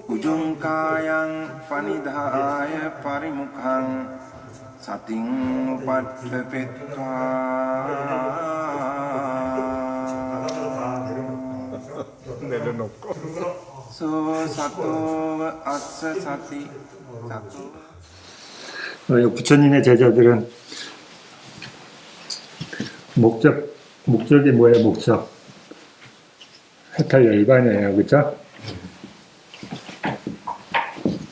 우중가양 파니다య 파리무ඛං 사팅 우파트페트와 내려놓고 소 사토 아스 사티 사토. 부처님의 제자들은 목적이 뭐예요? 목적 해탈 열반이에요, 그죠?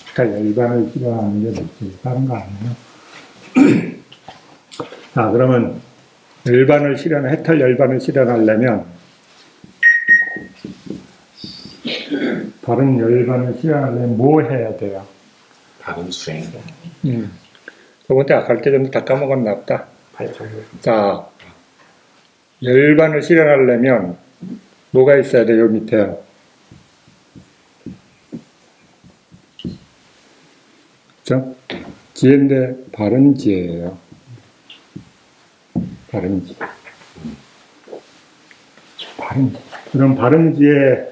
해탈 열반을 필요하는 게 목적이 다른 거 아니에요? 자, 그러면 해탈 열반을 실현하려면 바른 열반을 실현하려면 뭐 해야 돼요? 바른 수행. 저번 때 가르쳐 줬는데 다 까먹었나 보다. 자, 열반을 실현하려면 뭐가 있어야 돼요? 밑에요. 그죠? 지혜인데 바른 지혜예요. 바른 지혜. 그럼 바른 지혜,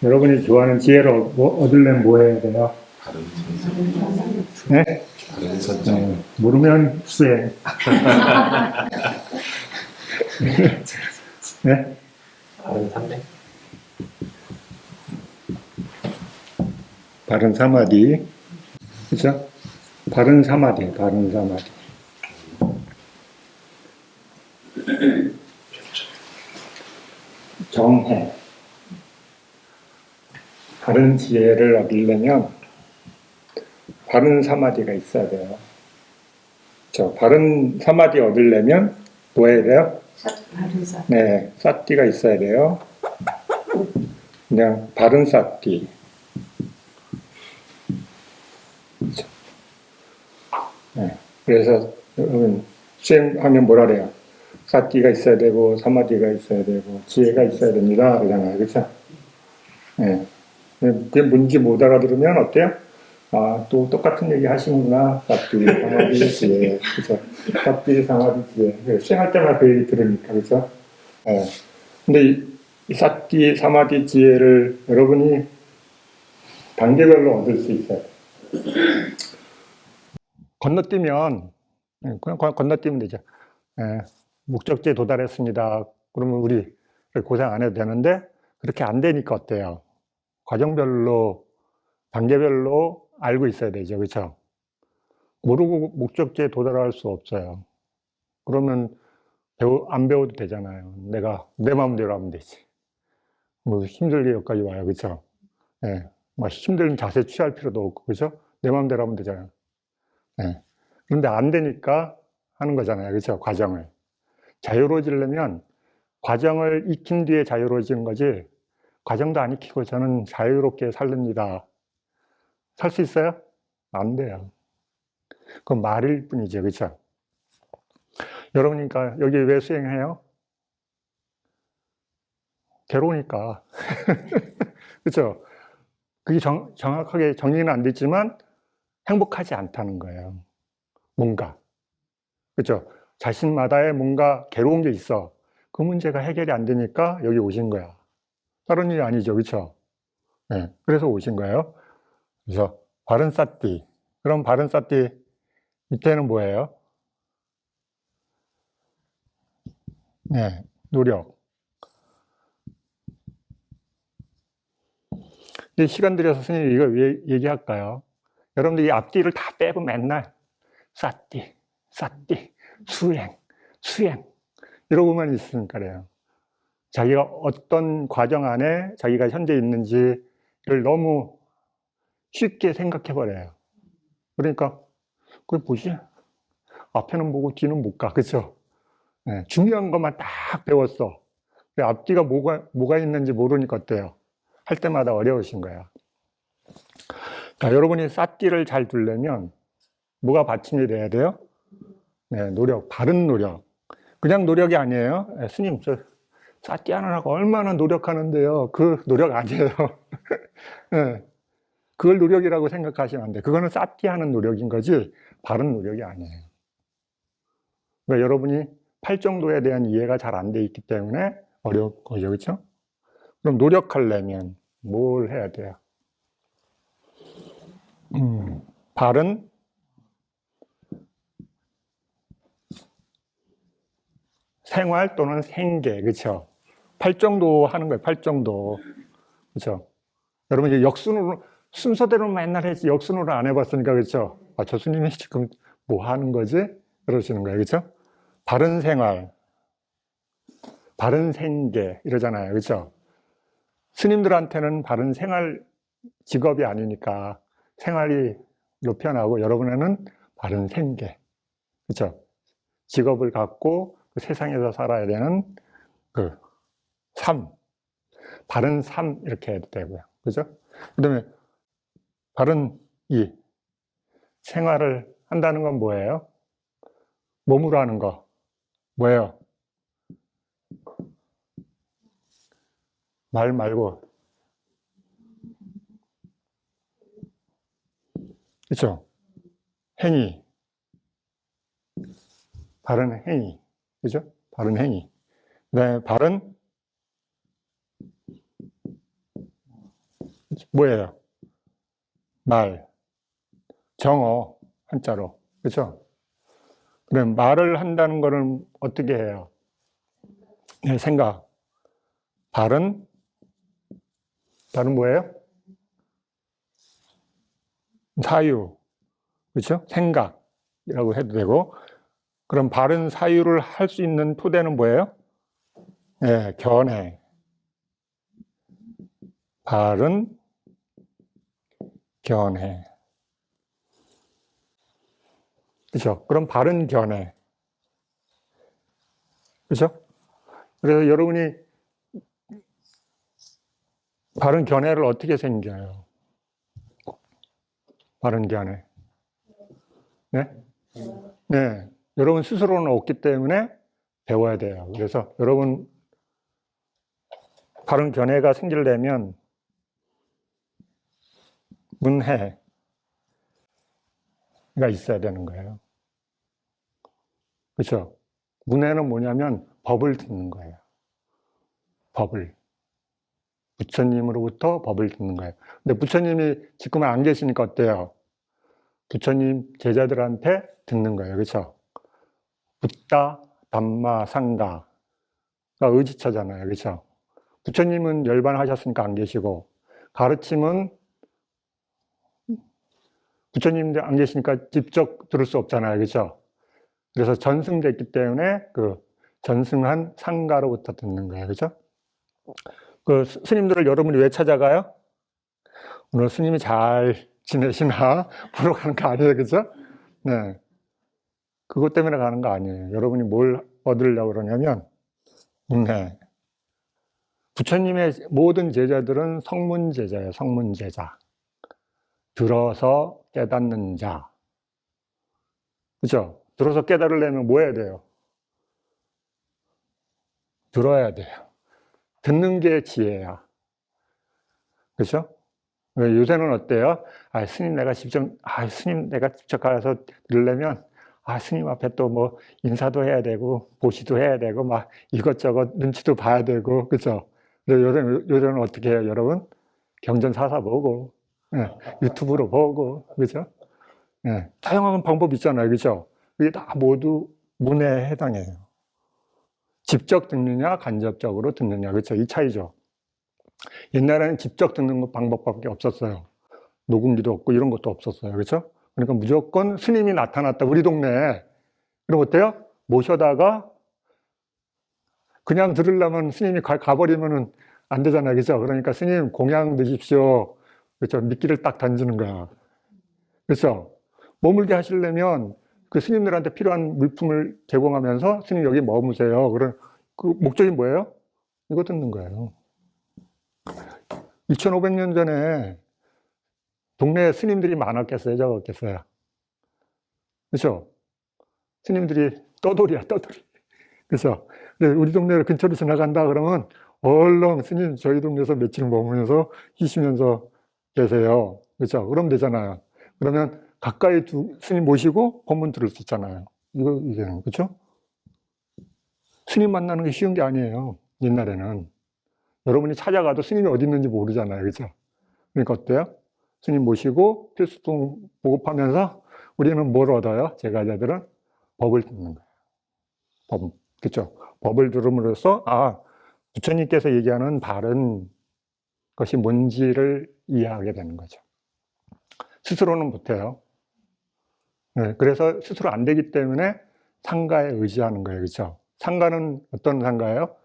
여러분이 좋아하는 지혜를 얻으려면 뭐 해야 돼요? 바른 선정. 네? 바른 선정. 모르면 수행. 네? 바른 삼昧. 바른 사마디. 그죠? 바른 사마디. 정해. 바른 지혜를 얻으려면 바른 사마디가 있어야 돼요. 바른 사마디 얻으려면 뭐 해야 돼요? 네, 사띠가 있어야 돼요. 그냥 바른 사띠. 네, 그래서 여러분 수행하면 뭐라 그래요? 사띠가 있어야 되고 사마디가 있어야 되고 지혜가 있어야 됩니다. 그러잖아요, 그렇죠? 네. 그게 뭔지 못 알아들으면 어때요? 아, 또 똑같은 얘기 하시는구나. 사띠, 사마디, 지혜. 그죠? 사띠, 사마디, 지혜. 수행할 때마다 그 얘기 들으니까, 그죠? 예. 근데 이 사띠, 사마디, 지혜를 여러분이 단계별로 얻을 수 있어요. 건너뛰면, 그냥 건너뛰면 되죠. 예. 목적지에 도달했습니다. 그러면 우리 고생 안 해도 되는데, 그렇게 안 되니까 어때요? 과정별로, 단계별로 알고 있어야 되죠. 그렇죠? 모르고 목적지에 도달할 수 없어요. 그러면 안 배워도 되잖아요. 내가 내 마음대로 하면 되지. 뭐 힘들게 여기까지 와요. 그렇죠? 예. 막 힘든 자세 취할 필요도 없고, 그렇죠? 내 마음대로 하면 되잖아요. 예. 그런데 안 되니까 하는 거잖아요. 그렇죠? 과정을. 자유로워지려면 과정을 익힌 뒤에 자유로워지는 거지, 과정도 안 익히고 저는 자유롭게 살립니다. 살 수 있어요? 안 돼요. 그건 말일 뿐이죠. 그렇죠? 여러분이니까 여기 왜 수행해요? 괴로우니까. 그렇죠? 그게 정확하게 정리는 안 됐지만 행복하지 않다는 거예요. 뭔가. 그렇죠? 자신마다의 뭔가 괴로운 게 있어. 그 문제가 해결이 안 되니까 여기 오신 거야. 다른 일이 아니죠. 그렇죠? 네, 그래서 오신 거예요. 그래서 바른 사띠. 그럼 바른 사띠 밑에는 뭐예요? 네, 노력. 이 시간 들여서 스님이 이거 왜 얘기할까요? 여러분들 이 앞뒤를 다 빼고 맨날 사띠, 수행 이러고만 있으니까 그래요. 자기가 어떤 과정 안에 자기가 현재 있는지를 너무 쉽게 생각해 버려요. 그러니까 그게 뭐지? 앞에는 보고 뒤는 못 가. 그렇죠? 네, 중요한 것만 딱 배웠어. 앞뒤가 뭐가 있는지 모르니까 어때요? 할 때마다 어려우신 거야. 그러니까 여러분이 사띠를 잘 두려면 뭐가 받침이 돼야 돼요? 네, 노력, 바른 노력. 그냥 노력이 아니에요. 네, 스님, 저 사띠 하느라고 얼마나 노력하는데요. 그 노력 아니에요. 네, 그걸 노력이라고 생각하시면 안 돼요. 그거는 사띠 하는 노력인 거지 바른 노력이 아니에요. 그러니까 여러분이 팔정도에 대한 이해가 잘 안 돼 있기 때문에 어려운 거죠. 그렇죠? 그럼 노력하려면 뭘 해야 돼요? 바른 생활 또는 생계, 그렇죠? 팔정도 하는 거예요, 팔정도. 그렇죠? 여러분, 이제 역순으로, 순서대로 맨날 했지, 역순으로 안 해봤으니까, 그렇죠? 아, 저 스님이 지금 뭐 하는 거지? 그러시는 거예요, 그렇죠? 바른 생활, 바른 생계, 이러잖아요, 그렇죠? 스님들한테는 바른 생활 직업이 아니니까 생활이 요편하고 여러분에는 바른 생계, 그렇죠? 직업을 갖고 그 세상에서 살아야 되는 그 삶, 바른 삶 이렇게 해도 되고요, 그죠? 그다음에 바른 이 생활을 한다는 건 뭐예요? 몸으로 하는 거 뭐예요? 말 말고, 그렇죠? 행위, 바른 행위, 그죠? 바른 행위. 그다음에 바른 뭐예요? 말, 정어, 한자로, 그렇죠? 그럼 말을 한다는 거는 어떻게 해요? 네, 생각. 바른 뭐예요? 사유, 그렇죠? 생각이라고 해도 되고, 그럼 바른 사유를 할 수 있는 토대는 뭐예요? 네, 견해. 바른 견해. 그렇죠? 그럼 바른 견해. 그렇죠? 그래서 여러분이 바른 견해를 어떻게 생겨요? 바른 견해. 네? 네. 여러분 스스로는 없기 때문에 배워야 돼요. 그래서 여러분 바른 견해가 생기려면 문해가 있어야 되는 거예요. 그렇죠? 문해는 뭐냐면 법을 듣는 거예요. 법을. 부처님으로부터 법을 듣는 거예요. 근데 부처님이 지금 안 계시니까 어때요? 부처님 제자들한테 듣는 거예요. 그렇죠? 붓다, 담마, 상가가 의지처잖아요. 그렇죠? 부처님은 열반하셨으니까 안 계시고, 가르침은 부처님도 안 계시니까 직접 들을 수 없잖아요. 그렇죠? 그래서 전승됐기 때문에 그 전승한 상가로부터 듣는 거예요. 그렇죠? 그 스님들을 여러분이 왜 찾아가요? 오늘 스님이 잘 지내시나 보러 가는 거 아니에요. 그죠? 네. 그것 때문에 가는 거 아니에요. 여러분이 뭘 얻으려고 그러냐면, 네. 부처님의 모든 제자들은 성문제자예요. 성문제자. 들어서 깨닫는 자. 그죠? 들어서 깨달으려면 뭐 해야 돼요? 들어야 돼요. 듣는 게 지혜야. 그죠? 요새는 어때요? 스님 내가 직접 가서 들으려면, 스님 앞에 또 뭐 인사도 해야 되고, 보시도 해야 되고, 막 이것저것 눈치도 봐야 되고, 그죠? 요새는 어떻게 해요, 여러분? 경전사사 보고, 유튜브로 보고, 그죠? 다양한 방법이 있잖아요, 그죠? 이게 다 모두 문해에 해당해요. 직접 듣느냐, 간접적으로 듣느냐, 그렇죠? 이 차이죠. 옛날에는 직접 듣는 방법밖에 없었어요. 녹음기도 없고 이런 것도 없었어요. 그렇죠? 그러니까 무조건 스님이 나타났다, 우리 동네에. 그럼 어때요? 모셔다가 그냥 들으려면 스님이 가버리면 안 되잖아요. 그렇죠? 그러니까 스님 공양 드십시오. 그렇죠? 미끼를 딱 던지는 거야. 그렇죠? 머물게 하시려면 그 스님들한테 필요한 물품을 제공하면서 스님 여기 머무세요. 그런 그 목적이 뭐예요? 이거 듣는 거예요. 2500년 전에 동네에 스님들이 많았겠어요? 적었겠어요? 그렇죠? 스님들이 떠돌이야, 떠돌이. 그래서 우리 동네 근처로 지나간다 그러면 얼른 스님 저희 동네에서 며칠 머무면서 쉬시면서 계세요. 그렇죠? 그러면 되잖아요. 그러면 가까이 스님 모시고 법문 들을 수 있잖아요. 이게 그렇죠? 스님 만나는 게 쉬운 게 아니에요. 옛날에는 여러분이 찾아가도 스님이 어디 있는지 모르잖아요. 그렇죠? 그러니까 어때요? 스님 모시고 필수통 보급하면서 우리는 뭘 얻어요? 제가자들은 법을 듣는 거예요. 법, 그렇죠? 법을 들음으로써 부처님께서 얘기하는 바른 것이 뭔지를 이해하게 되는 거죠. 스스로는 못해요. 네, 그래서 스스로 안 되기 때문에 상가에 의지하는 거예요. 그렇죠? 상가는 어떤 상가예요?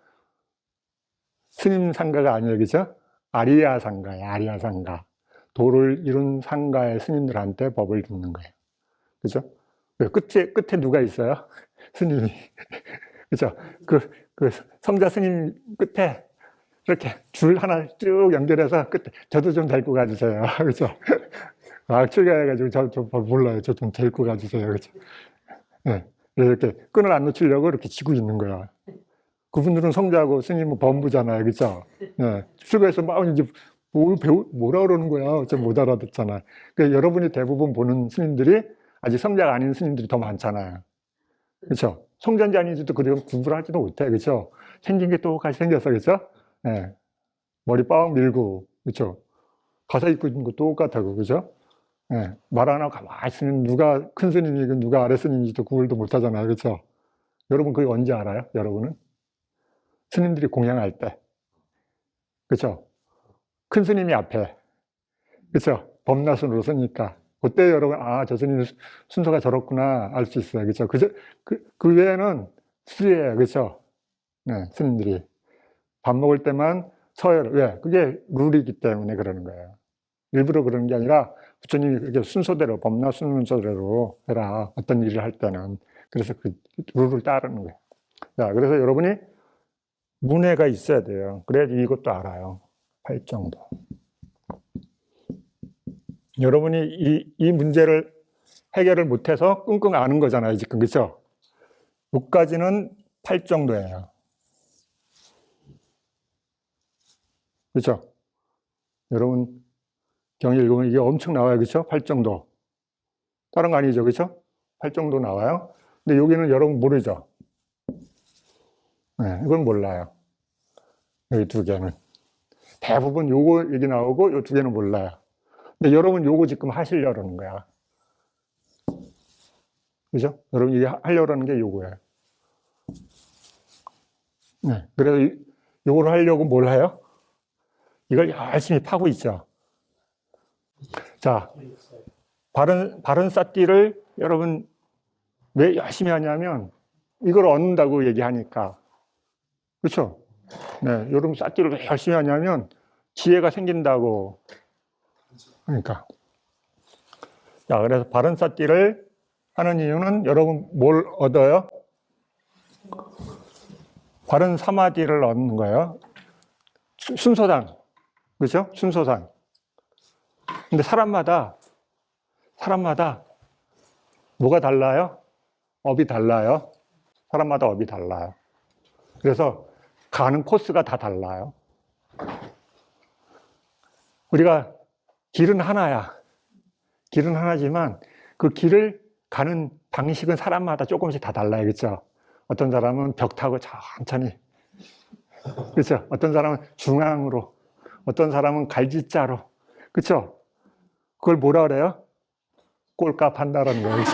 스님 상가가 아니에요. 그렇죠? 아리야 상가예요. 아리야 상가. 도를 이룬 상가의 스님들한테 법을 듣는 거예요. 그죠? 끝에 누가 있어요? 스님이. 그죠? 그 성자 스님 끝에 이렇게 줄 하나 쭉 연결해서 끝에 저도 좀 데리고 가주세요. 그죠? 출가해가지고 저 몰라요. 저 좀 데리고 가주세요. 그죠? 네. 이렇게 끈을 안 놓치려고 이렇게 쥐고 있는 거야. 그분들은 성자고 스님은 범부잖아요. 그죠? 네. 출가해서 막 이제 뭐라 그러는 거야. 좀 못 알아듣잖아. 그러니까 여러분이 대부분 보는 스님들이 아직 성자가 아닌 스님들이 더 많잖아요. 그렇죠? 성자인지 아닌지도 그리고 구분을 하지도 못해. 그렇죠? 생긴 게 똑같이 생겼어. 그렇죠? 네. 머리 빡 밀고, 그렇죠? 가사 입고 있는 것도 똑같고, 그렇죠? 네. 말 안 하고 가만히 있으면 누가 큰 스님이고 누가 아래 스님인지도 구분도 못 하잖아요. 그렇죠? 여러분 그게 언제 알아요? 여러분은? 스님들이 공양할 때. 그렇죠? 큰 스님이 앞에. 그렇죠? 범나순으로 서니까. 그때 여러분, 저 스님 순서가 저렇구나 알 수 있어요. 그렇죠? 그 외에는 수예요. 그렇죠? 네, 스님들이. 밥 먹을 때만 서요. 왜? 그게 룰이기 때문에 그러는 거예요. 일부러 그러는 게 아니라 부처님이 그렇게 순서대로, 범나 순서대로 해라. 어떤 일을 할 때는. 그래서 그 룰을 따르는 거예요. 자, 그래서 여러분이 문해가 있어야 돼요. 그래야지 이것도 알아요. 팔정도. 여러분이 이 문제를 해결을 못해서 끙끙 앓는 거잖아요. 지금. 그렇죠? 여기까지는 팔정도예요. 그렇죠? 여러분 경일 읽으면 이게 엄청 나와요. 그렇죠? 팔정도. 다른 거 아니죠. 그렇죠? 팔정도 나와요. 근데 여기는 여러분 모르죠? 네, 이건 몰라요. 여기 두 개는. 대부분 요거 얘기 나오고 요 두 개는 몰라요. 근데 여러분 요거 지금 하시려는 거야. 그죠? 여러분 이게 하려는 게 요거예요. 네. 그래서 요걸 하려고 뭘 해요? 이걸 열심히 파고 있죠. 자, 바른 쌀띠를 여러분 왜 열심히 하냐면 이걸 얻는다고 얘기하니까. 그렇죠? 네, 여러분 쌀띠를 왜 열심히 하냐면 지혜가 생긴다고. 그러니까. 자, 그래서 바른 쌀띠를 하는 이유는 여러분 뭘 얻어요? 바른 사마디를 얻는 거예요. 순서상. 그렇죠? 순서상. 근데 사람마다 뭐가 달라요? 업이 달라요. 사람마다 업이 달라요. 그래서 가는 코스가 다 달라요. 우리가 길은 하나야. 길은 하나지만 그 길을 가는 방식은 사람마다 조금씩 다 달라요. 그렇죠? 어떤 사람은 벽 타고 천천히. 그렇죠? 어떤 사람은 중앙으로. 어떤 사람은 갈지자로. 그렇죠? 그걸 뭐라 그래요? 꼴값 한다라는 거예요.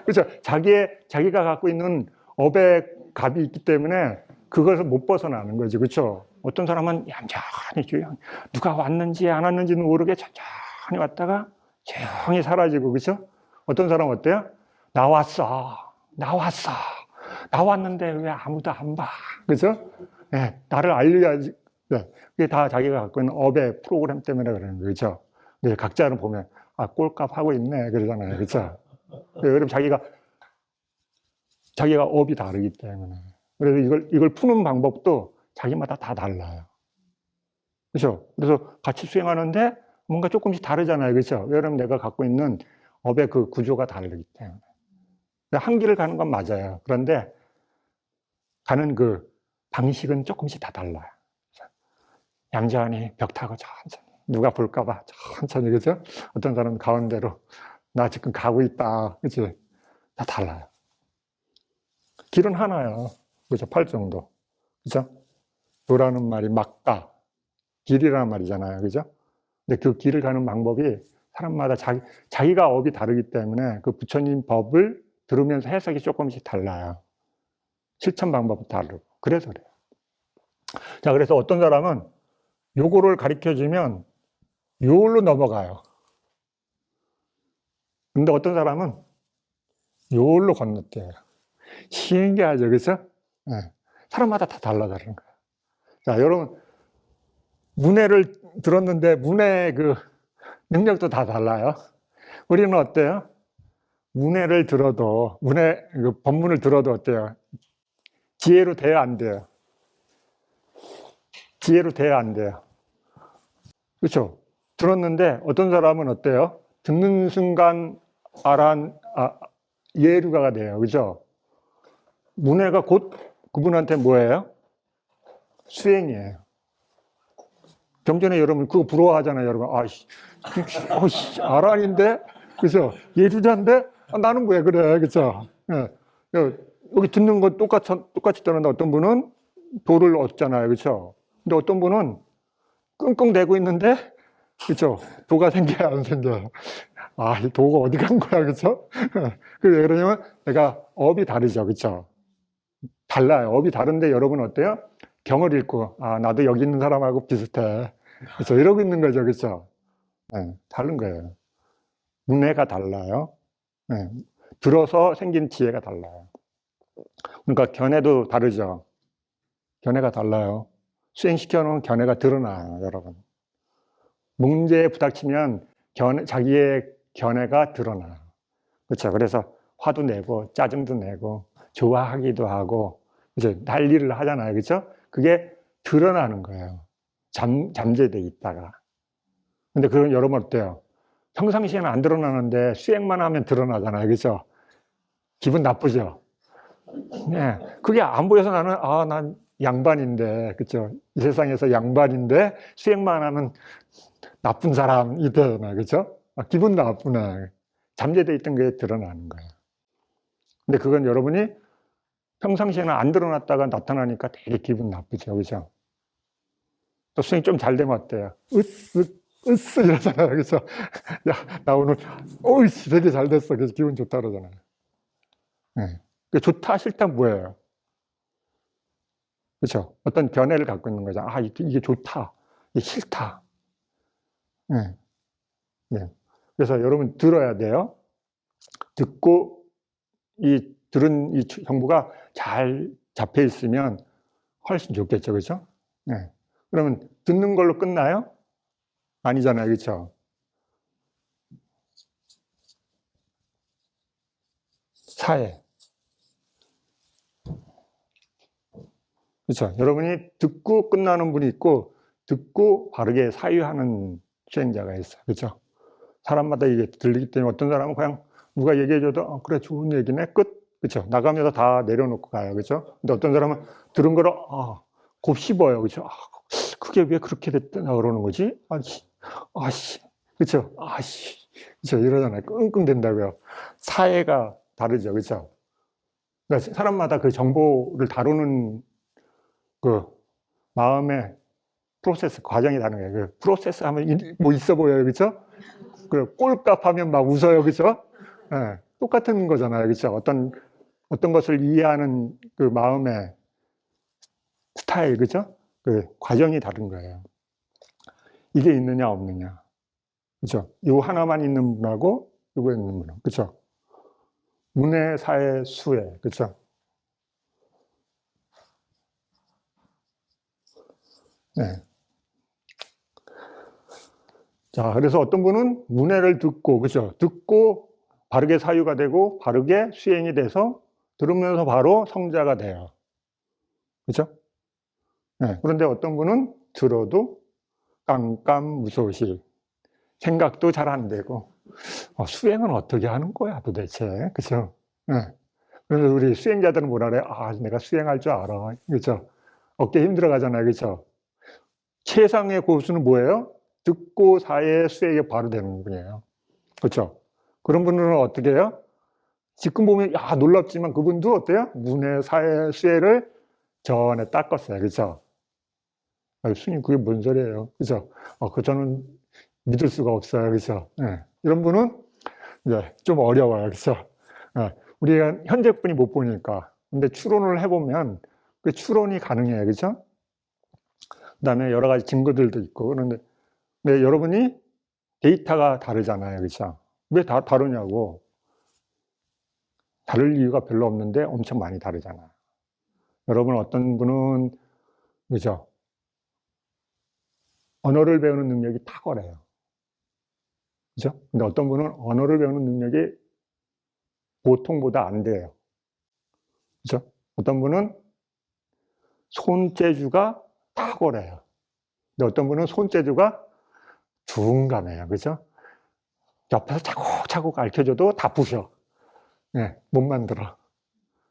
그렇죠? 자기가 갖고 있는 업의 값이 있기 때문에 그것을 못 벗어나는 거지. 그렇죠? 어떤 사람은 얌전히 조용히 누가 왔는지 안 왔는지는 모르게 천천히 왔다가 조용히 사라지고. 그렇죠? 어떤 사람은 어때요? 나왔는데 왜 아무도 안 봐? 그렇죠? 네, 나를 알려야지. 네, 그게 다 자기가 갖고 있는 업의 프로그램 때문에 그러는 거죠. 그렇죠? 네, 각자는 보면 꼴값 하고 있네 그러잖아요. 그렇죠? 그럼 자기가 업이 다르기 때문에. 그래서 이걸 푸는 방법도 자기마다 다 달라요. 그렇죠? 그래서 같이 수행하는데 뭔가 조금씩 다르잖아요. 그렇죠? 왜냐하면 내가 갖고 있는 업의 그 구조가 다르기 때문에. 한 길을 가는 건 맞아요. 그런데 가는 그 방식은 조금씩 다 달라요. 얌전히 벽 타고 천천히. 누가 볼까봐 천천히. 그죠? 어떤 사람은 가운데로 나 지금 가고 있다. 그치? 다 달라요. 길은 하나야. 그죠? 팔정도. 그죠? 도라는 말이 막가. 길이라는 말이잖아요. 그죠? 근데 그 길을 가는 방법이 사람마다 자기가 업이 다르기 때문에 그 부처님 법을 들으면서 해석이 조금씩 달라요. 실천 방법도 다르고. 그래서 그래요. 자, 그래서 어떤 사람은 요거를 가르쳐 주면 요걸로 넘어가요. 근데 어떤 사람은 요걸로 건너뛰어요. 신기하죠, 그죠? 네. 사람마다 다 달라다른 거예요. 자, 여러분, 문해를 들었는데 문해 그 능력도 다 달라요. 우리는 어때요? 문해를 들어도, 그 법문을 들어도 어때요? 지혜로 돼야 안 돼요? 지혜로 돼야 안 돼요. 그렇죠? 들었는데 어떤 사람은 어때요? 듣는 순간 예류가가 돼요. 그죠? 문해가 곧 그분한테 뭐예요? 수행이에요. 경전에 여러분 그거 부러워하잖아요. 여러분. 아란인데? 그죠? 예주자인데? 나는 왜 그래? 그죠? 예. 여기 듣는 거 똑같이 듣는데 어떤 분은 도를 얻잖아요. 그죠? 근데 어떤 분은 끙끙대고 있는데, 그죠? 도가 생겨야 안 생겨요. 이 도가 어디 간 거야, 그죠? 그게 왜 그러냐면, 내가 업이 다르죠, 그죠? 달라요. 업이 다른데 여러분 어때요? 경을 읽고, 나도 여기 있는 사람하고 비슷해. 그죠? 이러고 있는 거죠, 그죠? 네, 다른 거예요. 문해가 달라요. 네, 들어서 생긴 지혜가 달라요. 그러니까 견해도 다르죠. 견해가 달라요. 수행시켜 놓은 견해가 드러나요, 여러분. 문제에 부닥치면 자기의 견해가 드러나요. 그렇죠. 그래서 화도 내고 짜증도 내고 좋아하기도 하고 이제 난리를 하잖아요. 그렇죠? 그게 드러나는 거예요. 잠재돼 있다가. 근데 그건 여러분 어때요? 평상시에는 안 드러나는데 수행만 하면 드러나잖아요. 그렇죠? 기분 나쁘죠? 네. 그게 안 보여서 난 양반인데, 그렇죠? 이 세상에서 양반인데 수행만 하면 나쁜 사람이 되나, 그렇죠? 기분 나쁘네. 잠재돼 있던 게 드러나는 거예요. 근데 그건 여러분이 평상시에는 안 드러났다가 나타나니까 되게 기분 나쁘죠, 그렇죠? 또 수행이 좀 잘 되면 어때요? 으쓱 이러잖아요, 그렇죠? 야, 나 오늘 어이씨 되게 잘 됐어, 그래서 기분 좋다 그러잖아요. 네. 좋다 싫다 뭐예요? 그렇죠? 어떤 견해를 갖고 있는 거죠. 이게 좋다, 이게 싫다. 네. 네. 그래서 여러분 들어야 돼요. 듣고 들은 이 정보가 잘 잡혀 있으면 훨씬 좋겠죠, 그렇죠? 네. 그러면 듣는 걸로 끝나요? 아니잖아요, 그렇죠? 사회. 그렇죠? 여러분이 듣고 끝나는 분이 있고 듣고 바르게 사유하는 수행자가 있어요, 그렇죠? 사람마다 이게 들리기 때문에 어떤 사람은 그냥 누가 얘기해줘도 그래 좋은 얘기네 끝. 그렇죠? 나가면서 다 내려놓고 가요, 그렇죠? 근데 어떤 사람은 들은 거를 곱씹어요, 그렇죠? 그게 왜 그렇게 됐나 그러는 거지? 그렇죠? 그렇죠? 이러잖아요. 끙끙 된다고요. 사회가 다르죠, 그렇죠? 그러니까 사람마다 그 정보를 다루는 그 마음의 프로세스 과정이 다른 거예요. 그 프로세스 하면 뭐 있어 보여요, 그렇죠? 그 꼴값 하면 막 웃어요, 그렇죠? 네, 똑같은 거잖아요, 그렇죠? 어떤 것을 이해하는 그 마음의 스타일, 그죠? 그 과정이 다른 거예요. 이게 있느냐, 없느냐. 그죠? 요 하나만 있는 분하고 요거 있는 분하고, 그죠? 문해, 사회, 수회, 그죠? 네. 자, 그래서 어떤 분은 문해를 듣고, 그죠? 듣고 바르게 사유가 되고 바르게 수행이 돼서 들으면서 바로 성자가 돼요. 그죠? 네. 그런데 어떤 분은 들어도 깜깜무소실, 생각도 잘 안 되고, 수행은 어떻게 하는 거야 도대체, 그죠? 네. 그래서 우리 수행자들은 뭐라 그래요? 내가 수행할 줄 알아, 그죠? 어깨 힘들어 가잖아요, 그죠? 최상의 고수는 뭐예요? 듣고 사회 수행이 바로 되는 분이에요. 그렇죠? 그런 분들은 어떻게 해요? 지금 보면 놀랍지만 그분도 어때요? 문해, 사회, 수혜를 전에 닦았어요. 그렇죠? 스님 그게 뭔 소리예요? 그렇죠? 저는 믿을 수가 없어요. 그렇죠? 예. 이런 분은 이제 좀 어려워요. 그렇죠? 예. 우리가 현재 분이 못 보니까. 근데 추론을 해보면 그 추론이 가능해요. 그렇죠? 그다음에 여러 가지 증거들도 있고. 그런데 여러분이 데이터가 다르잖아요. 그렇죠? 왜 다 다르냐고. 다를 이유가 별로 없는데 엄청 많이 다르잖아요. 여러분 어떤 분은 그죠? 언어를 배우는 능력이 탁월해요. 그죠? 근데 어떤 분은 언어를 배우는 능력이 보통보다 안 돼요. 그죠? 어떤 분은 손재주가 탁월해요. 근데 어떤 분은 손재주가 중간해요. 그죠? 옆에서 차곡차곡 알려줘도 다 부셔. 네, 못 만들어.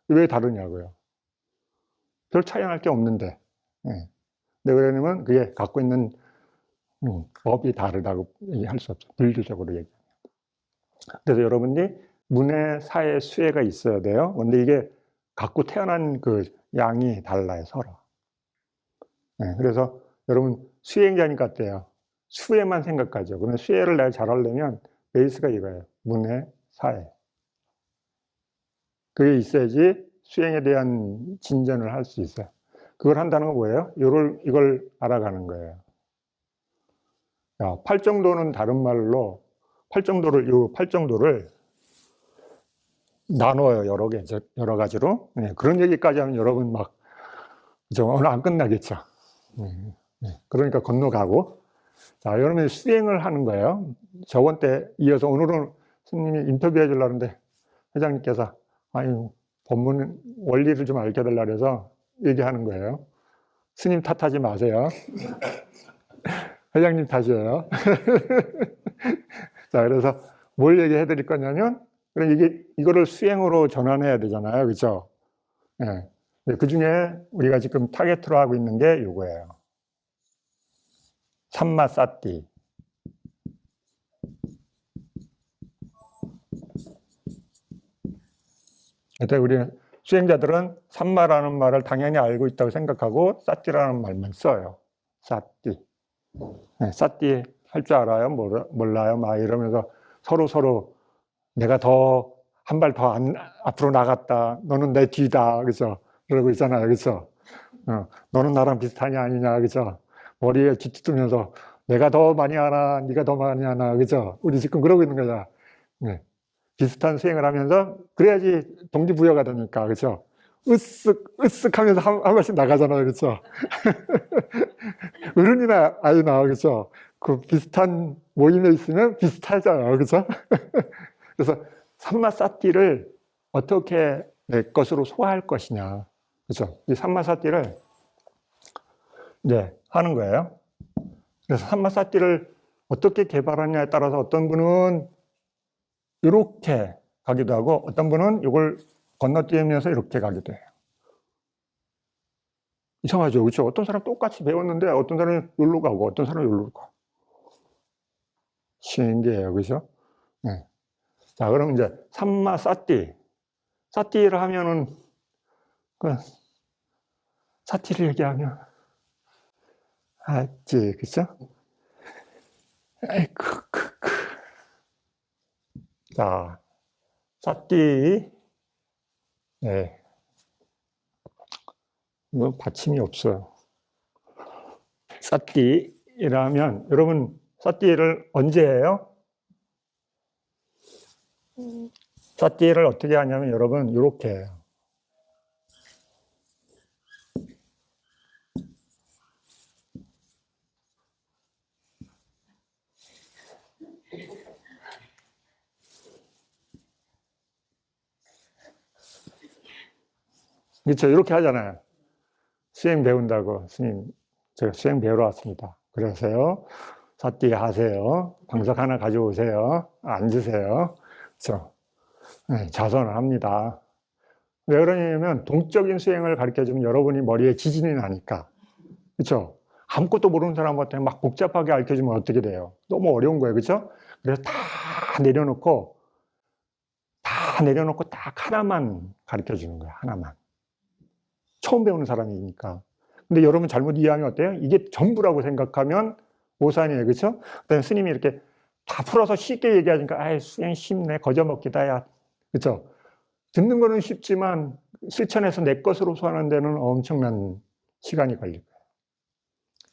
왜 다르냐고요. 별 차이 날 게 없는데. 네. 근데 왜냐면 그게 갖고 있는 법이 다르다고 얘기할 수 없죠. 비교적으로 얘기하면. 그래서 여러분이 문해, 사회, 수혜가 있어야 돼요. 근데 이게 갖고 태어난 그 양이 달라요, 서로. 네, 그래서 여러분 수혜자니까 어때요? 수혜만 생각하죠. 그러면 수혜를 내가 잘하려면 베이스가 이거예요. 문해, 사회. 그게 있어야지 수행에 대한 진전을 할 수 있어요. 그걸 한다는 건 뭐예요? 이걸 알아가는 거예요. 팔정도는 다른 말로 팔정도를 나눠요. 여러 가지로. 네, 그런 얘기까지 하면 여러분 막 오늘 안 끝나겠죠. 그러니까 건너가고. 자, 여러분이 수행을 하는 거예요. 저번 때 이어서 오늘은 스님이 인터뷰해 주려는데 회장님께서 아유, 법문 원리를 좀 알려달라 해서 얘기하는 거예요. 스님 탓하지 마세요. 회장님 탓이에요. 자, 그래서 뭘 얘기해 드릴 거냐면, 이거를 수행으로 전환해야 되잖아요. 그죠? 예. 그 중에 우리가 지금 타겟으로 하고 있는 게 이거예요. 삼마사띠. 그때 우리 수행자들은 삼마라는 말을 당연히 알고 있다고 생각하고 사띠라는 말만 써요. 사띠. 네, 사띠 할 줄 알아요? 몰라요? 막 이러면서 서로 내가 더 한 발 더 앞으로 나갔다. 너는 내 뒤다. 그죠? 그러고 있잖아요. 그죠? 너는 나랑 비슷하냐 아니냐. 그죠? 머리에 뒤뜯으면서 내가 더 많이 하나, 네가 더 많이 하나. 그죠? 우리 지금 그러고 있는 거야. 네. 비슷한 수행을 하면서 그래야지 동기부여가 되니까. 그죠? 으쓱 하면서 한 발씩 나가잖아요. 그죠? 어른이나 아이나. 그죠? 그 비슷한 모임에 있으면 비슷하잖아요. 그죠? 그래서 삼마사띠를 어떻게 내 것으로 소화할 것이냐. 그죠? 이 삼마사띠를 하는 거예요. 그래서 삼마사띠를 어떻게 개발하냐에 따라서 어떤 분은 이렇게 가기도 하고 어떤 분은 이걸 건너뛰면서 이렇게 가기도 해요. 이상하죠. 그렇죠? 어떤 사람 똑같이 배웠는데 어떤 사람이 여기로 가고 어떤 사람이 여기로 가고. 신기해요. 그죠? 네. 자, 그럼 이제 삼마사띠. 사띠를 하면은 사띠를 얘기하면 알지, 그죠? 아이쿠, 자, 사띠. 네. 이건 받침이 없어요. 사띠라면, 여러분, 사띠를 언제 해요? 사띠를 어떻게 하냐면, 여러분, 이렇게 해요. 그렇죠. 이렇게 하잖아요. 수행 배운다고. 스님, 제가 수행 배우러 왔습니다. 그러세요. 사띠 하세요. 방석 하나 가져오세요. 앉으세요. 그렇죠. 네, 자선을 합니다. 왜 그러냐면 동적인 수행을 가르쳐주면 여러분이 머리에 지진이 나니까. 그렇죠. 아무것도 모르는 사람한테 막 복잡하게 가르쳐주면 어떻게 돼요? 너무 어려운 거예요. 그렇죠? 그래서 다 내려놓고 딱 하나만 가르쳐주는 거예요. 하나만. 처음 배우는 사람이니까. 근데 여러분 잘못 이해하면 어때요? 이게 전부라고 생각하면 오산이에요. 그렇죠? 그다음에 스님이 이렇게 다 풀어서 쉽게 얘기하니까 아이 수행 쉽네. 거저먹기다 야. 그렇죠? 듣는 거는 쉽지만 실천해서 내 것으로 소화하는 데는 엄청난 시간이 걸릴 거예요.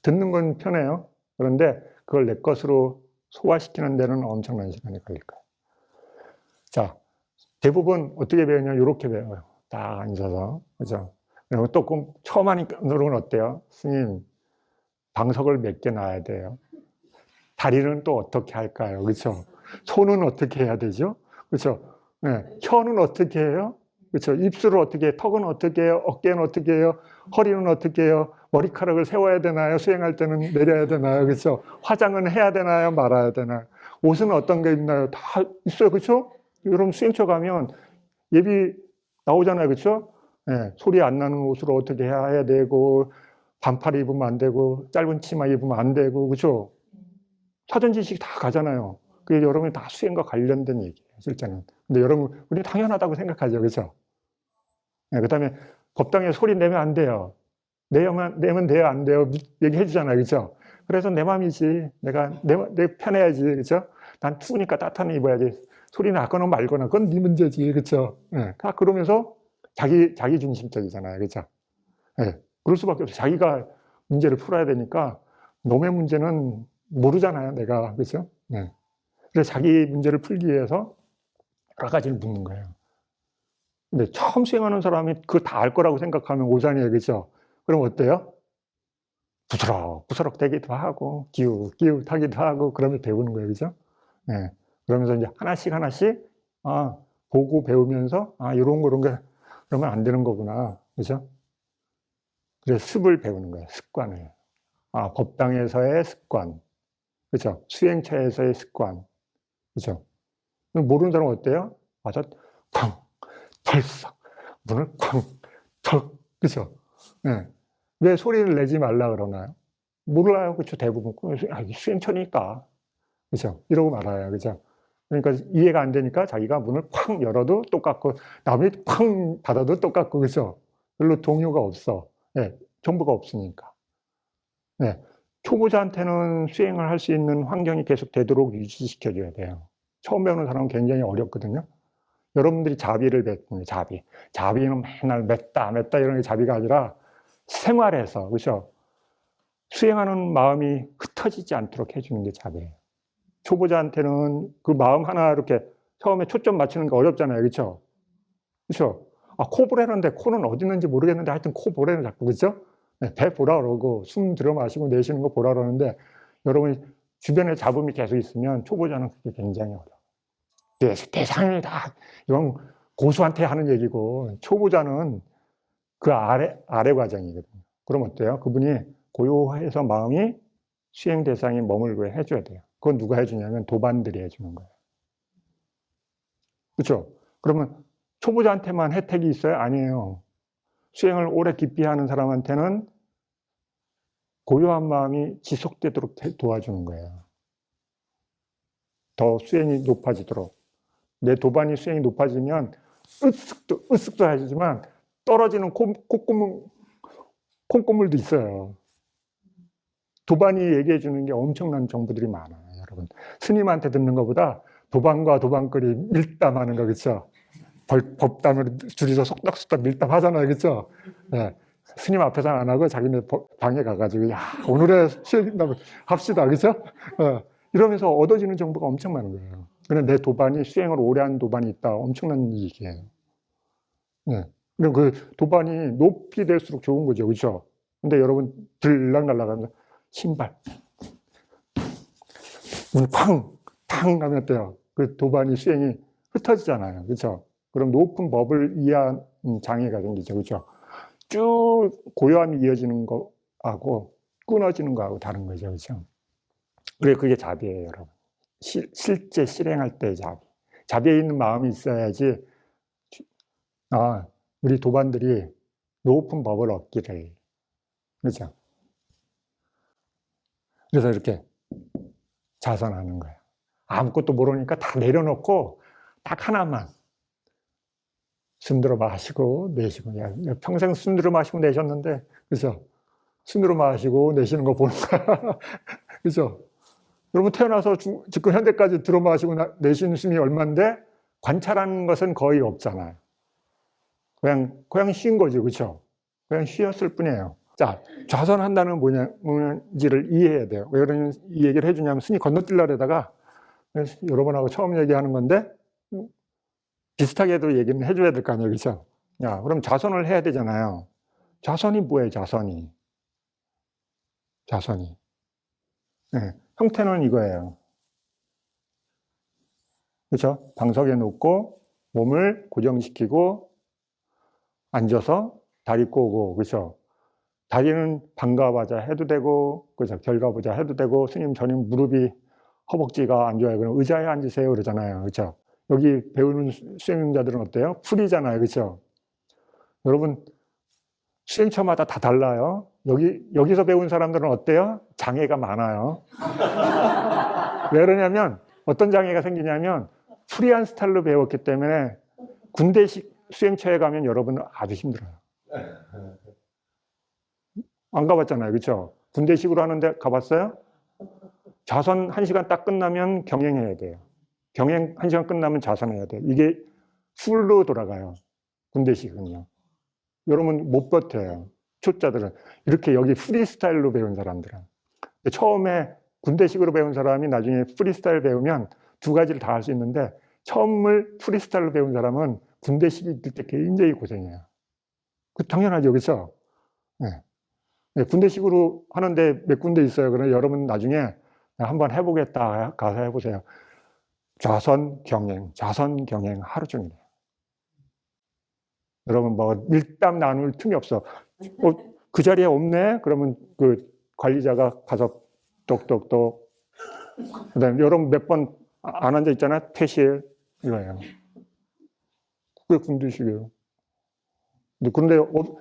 듣는 건 편해요. 그런데 그걸 내 것으로 소화시키는 데는 엄청난 시간이 걸릴 거예요. 자, 대부분 어떻게 배우냐? 이렇게 배워요. 딱 앉아서. 그죠? 그리고 또 처음 하니까 노력은 어때요? 스님, 방석을 몇 개 놔야 돼요. 다리는 또 어떻게 할까요? 그렇죠? 손은 어떻게 해야 되죠? 그렇죠? 네. 혀는 어떻게 해요? 그렇죠? 입술을 어떻게 해요? 턱은 어떻게 해요? 어깨는 어떻게 해요? 허리는 어떻게 해요? 머리카락을 세워야 되나요? 수행할 때는 내려야 되나요? 그렇죠? 화장은 해야 되나요? 말아야 되나요? 옷은 어떤 게 있나요? 다 있어요. 그렇죠? 여러분 수행처 가면 예비 나오잖아요. 그렇죠? 네. 소리 안 나는 옷으로 어떻게 해야 되고, 반팔 입으면 안 되고, 짧은 치마 입으면 안 되고, 그렇죠? 사전 지식이 다 가잖아요. 그게 여러분이 다 수행과 관련된 얘기예요, 실제는. 근데 여러분, 우리 당연하다고 생각하죠. 그렇죠? 네, 그 다음에 법당에 소리 내면 안 돼요. 내면 돼요, 안 돼요? 얘기해 주잖아요. 그렇죠? 그래서 내 맘이지. 내 편해야지. 그렇죠? 난 추우니까 따뜻한 입어야지. 소리 나거나 말거나 그건 네 문제지. 그렇죠? 네, 다 그러면서 자기 중심적이잖아요. 그렇죠? 네, 그럴 수밖에 없어요. 자기가 문제를 풀어야 되니까 놈의 문제는 모르잖아요, 내가. 그렇죠? 네. 그래서 자기 문제를 풀기 위해서 여러 가지를 묻는 거예요. 근데 처음 수행하는 사람이 그걸 다 알 거라고 생각하면 오산이에요. 그렇죠? 그럼 어때요? 부스럭 대기도 하고 기웃하기도 하고 그러면 배우는 거예요. 그렇죠? 네. 그러면서 이제 하나씩 보고 배우면서 이런 게 그러면 안 되는 거구나. 그렇죠? 그래서 습을 배우는 거예요. 습관을. 법당에서의 습관. 그렇죠? 수행처에서의 습관. 그렇죠? 모르는 사람은 어때요? 맞아, 쾅, 털썩, 문을 쾅, 털, 그렇죠? 네. 왜 소리를 내지 말라 그러나요? 몰라요, 그렇죠? 대부분 수행처니까, 그렇죠? 이러고 말아요, 그렇죠? 그러니까 이해가 안 되니까 자기가 문을 쾅 열어도 똑같고 남이 쾅 닫아도 똑같고, 그렇죠? 별로 동요가 없어. 네. 정보가 없으니까. 네. 초보자한테는 수행을 할 수 있는 환경이 계속 되도록 유지시켜줘야 돼요. 처음 배우는 사람은 굉장히 어렵거든요. 여러분들이 자비를 베푸는 자비. 자비는 맨날 맺다 이런 게 자비가 아니라 생활에서, 그렇죠? 수행하는 마음이 흩어지지 않도록 해주는 게 자비예요. 초보자한테는 그 마음 하나 이렇게 처음에 초점 맞추는 게 어렵잖아요. 그렇죠? 그렇죠? 코보라는데 코는 어디 있는지 모르겠는데 하여튼 코보라는 자꾸, 그렇죠? 네, 배 보라 그러고 숨 들어 마시고 내쉬는 거 보라 그러는데 여러분이 주변에 잡음이 계속 있으면 초보자는 그게 굉장히 어려워요. 대상이 다 이건 고수한테 하는 얘기고 초보자는 그 아래 과정이거든요. 그럼 어때요? 그분이 고요해서 마음이 수행 대상에 머물게 해줘야 돼요. 그건 누가 해주냐면 도반들이 해주는 거예요. 그렇죠? 그러면 초보자한테만 혜택이 있어요? 아니에요. 수행을 오래 깊이 하는 사람한테는 고요한 마음이 지속되도록 도와주는 거예요. 더 수행이 높아지도록. 내 도반이 수행이 높아지면 으쓱도 해주지만 떨어지는 콩고물도 있어요. 도반이 얘기해 주는 게 엄청난 정보들이 많아요, 여러분. 스님한테 듣는 것보다 도반과 도반거리 밀담하는 거, 그렇죠? 법담을 둘이서 속닥속닥 밀담하잖아요, 그렇죠? 네. 스님 앞에서는 안 하고 자기네 방에 가가지고 오늘의 수행담을 합시다, 그렇죠? 이러면서 얻어지는 정보가 엄청 많은 거예요. 그런데 내 도반이 수행을 오래 한 도반이 있다, 엄청난 얘기예요. 네. 그리고 그 도반이 높이 될수록 좋은 거죠, 그렇죠? 근데 여러분 들락날락하면 신발 팡 하면 어때요? 그 도반이 수행이 흩어지잖아요, 그렇죠? 그럼 높은 법을 이해한 장애가 생기죠, 그렇죠? 쭉 고요함이 이어지는 거하고 끊어지는 거하고 다른 거죠, 그렇죠? 그래, 그게 자비예요, 여러분. 실제 실행할 때의 자비. 자비에 있는 마음이 있어야지 우리 도반들이 높은 법을 얻기를, 그렇죠? 그래서 이렇게 자선하는 거예요. 아무것도 모르니까 다 내려놓고 딱 하나만 숨 들어 마시고 내쉬고. 평생 숨 들어 마시고 내셨는데, 그렇죠? 숨 들어 마시고 내쉬는 거 보는 거야. 그죠? 여러분 태어나서 지금 현대까지 들어마시고 내쉬는 숨이 얼만데 관찰하는 것은 거의 없잖아요. 그냥 쉰 거죠. 그렇죠? 그냥 쉬었을 뿐이에요. 자, 좌선한다는 뭔지를 이해해야 돼요. 왜 그러냐면 이 얘기를 해주냐면 스님 건너뛸려다가 여러분하고 처음 얘기하는 건데 비슷하게도 얘기는 해줘야 될 거 아니에요. 그렇죠? 야, 그럼 좌선을 해야 되잖아요. 좌선이 뭐예요? 좌선이. 네, 형태는 이거예요. 그렇죠? 방석에 놓고 몸을 고정시키고 앉아서 다리 꼬고, 그렇죠? 다리는 반가바자 해도 되고, 그렇죠? 결가보자 해도 되고, 스님 저는 무릎이 허벅지가 안 좋아요. 그럼 의자에 앉으세요 그러잖아요. 그렇죠? 여기 배우는 수행자들은 어때요? 풀이잖아요. 그렇죠? 여러분 수행처마다 다 달라요. 여기서 배운 사람들은 어때요? 장애가 많아요. 왜 그러냐면 어떤 장애가 생기냐면 프리한 스타일로 배웠기 때문에 군대식 수행처에 가면 여러분은 아주 힘들어요. 안 가봤잖아요. 그렇죠? 군대식으로 하는데 가봤어요? 좌선 1시간 딱 끝나면 경행해야 돼요. 경행 1시간 끝나면 좌선해야 돼요. 이게 풀로 돌아가요. 군대식은요. 여러분 못 버텨요. 초짜들은. 이렇게 여기 프리스타일로 배운 사람들은. 처음에 군대식으로 배운 사람이 나중에 프리스타일 배우면 두 가지를 다 할 수 있는데 처음을 프리스타일로 배운 사람은 군대식이 될 때 굉장히 고생해요. 당연하죠. 그렇죠? 네. 네, 군대식으로 하는데 몇 군데 있어요. 그러면 여러분 나중에 한번 해보겠다 가서 해보세요. 좌선 경행 하루 종일. 여러분 뭐 밀담 나눌 틈이 없어. 그 자리에 없네? 그러면 그 관리자가 가서 똑똑똑. 그다음에 여러분 몇 번 안 앉아 있잖아. 퇴실 이거예요. 그게 군대식이에요. 그런데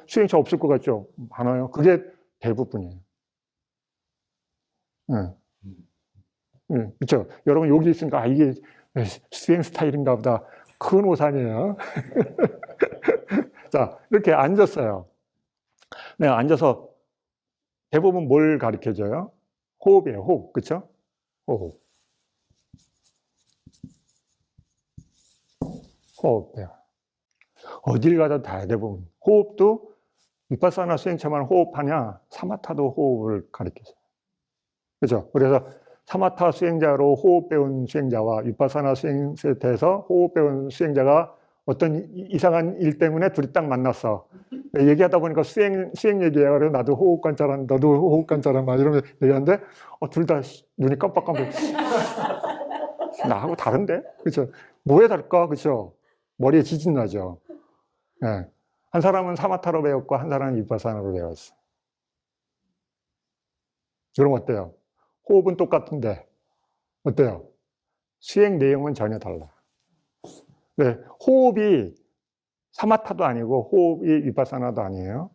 수행차 없을 것 같죠? 많아요. 그게 대부분이에요. 네. 네, 그렇죠. 여러분 여기 있으니까 이게 수행 스타일인가 보다. 큰 오산이에요. 자, 이렇게 앉았어요. 네, 앉아서 대부분 뭘 가르쳐줘요? 호흡이에요. 호흡. 그렇죠? 호흡. 호흡이에요. 어딜 가도 다 대부분. 호흡도 위파사나 수행처만 호흡하냐? 사마타도 호흡을 가르쳐줘요. 그렇죠? 그래서 사마타 수행자로 호흡 배운 수행자와 위파사나 수행 세트에서 호흡 배운 수행자가 어떤 이상한 일 때문에 둘이 딱 만났어. 얘기하다 보니까 수행 얘기해요. 그래서 나도 호흡 관찰한, 너도 호흡 관찰한, 막 이러면서 얘기하는데, 둘 다 눈이 깜빡깜빡. 나하고 다른데? 그렇죠? 뭐에 다를까? 그렇죠? 머리에 지진 나죠? 네. 한 사람은 사마타로 배웠고, 한 사람은 위파사나로 배웠어. 그럼 어때요? 호흡은 똑같은데, 어때요? 수행 내용은 전혀 달라. 네, 호흡이 사마타도 아니고 호흡이 위파사나도 아니에요.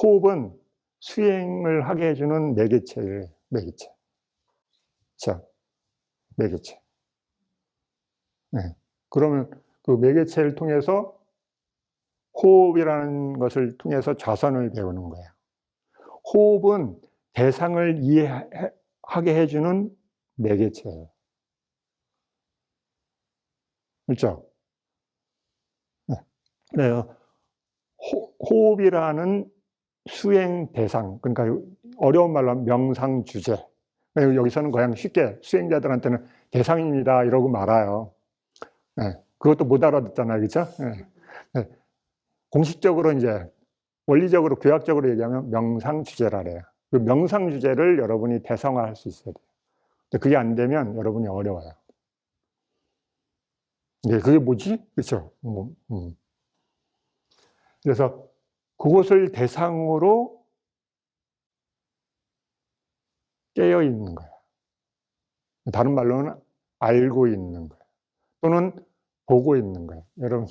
호흡은 수행을 하게 해주는 매개체예요. 매개체. 자, 매개체. 네. 그러면 그 매개체를 통해서 호흡이라는 것을 통해서 좌선을 배우는 거예요. 호흡은 대상을 이해하게 해주는 매개체예요. 그렇죠? 네. 호흡이라는 수행 대상, 그러니까 어려운 말로 하면 명상 주제. 여기서는 그냥 쉽게 수행자들한테는 대상입니다 이러고 말아요. 네. 그것도 못 알아듣잖아요. 그렇죠? 네. 네. 공식적으로 이제 원리적으로 교학적으로 얘기하면 명상 주제라 그래요. 그 명상 주제를 여러분이 대상화할 수 있어야 돼요. 근데 그게 안 되면 여러분이 어려워요. 네, 그게 뭐지? 그렇죠? 그래서 그것을 대상으로 깨어 있는 거예요. 다른 말로는 알고 있는 거예요. 또는 보고 있는 거예요. 여러분,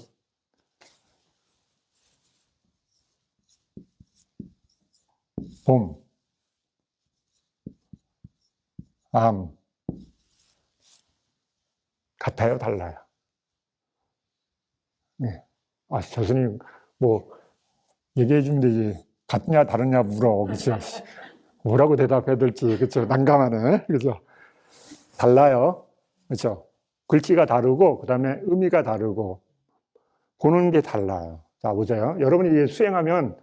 봄, 암, 같아요? 달라요? 네. 저 스님, 뭐, 얘기해 주면 되지. 같냐, 다르냐 물어. 그치? 뭐라고 대답해야 될지, 그렇죠? 난감하네. 그죠? 달라요. 그렇죠? 글씨가 다르고, 그 다음에 의미가 다르고, 보는 게 달라요. 자, 보세요. 여러분이 이게 수행하면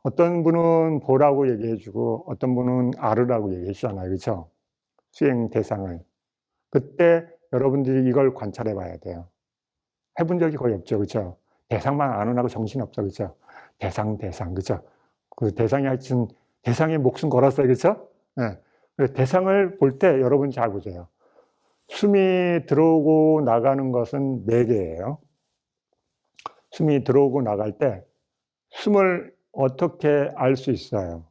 어떤 분은 보라고 얘기해주고, 어떤 분은 알으라고 얘기해주잖아요. 그렇죠? 수행 대상을. 그때 여러분들이 이걸 관찰해 봐야 돼요. 해본 적이 거의 없죠. 그렇죠? 대상만 안 하고 정신이 없죠. 그렇죠? 대상, 그렇죠? 그 대상이 하여튼, 대상에 목숨 걸었어요. 그렇죠? 네. 대상을 볼 때 여러분 잘 보세요. 숨이 들어오고 나가는 것은 4개예요. 숨이 들어오고 나갈 때 숨을 어떻게 알 수 있어요?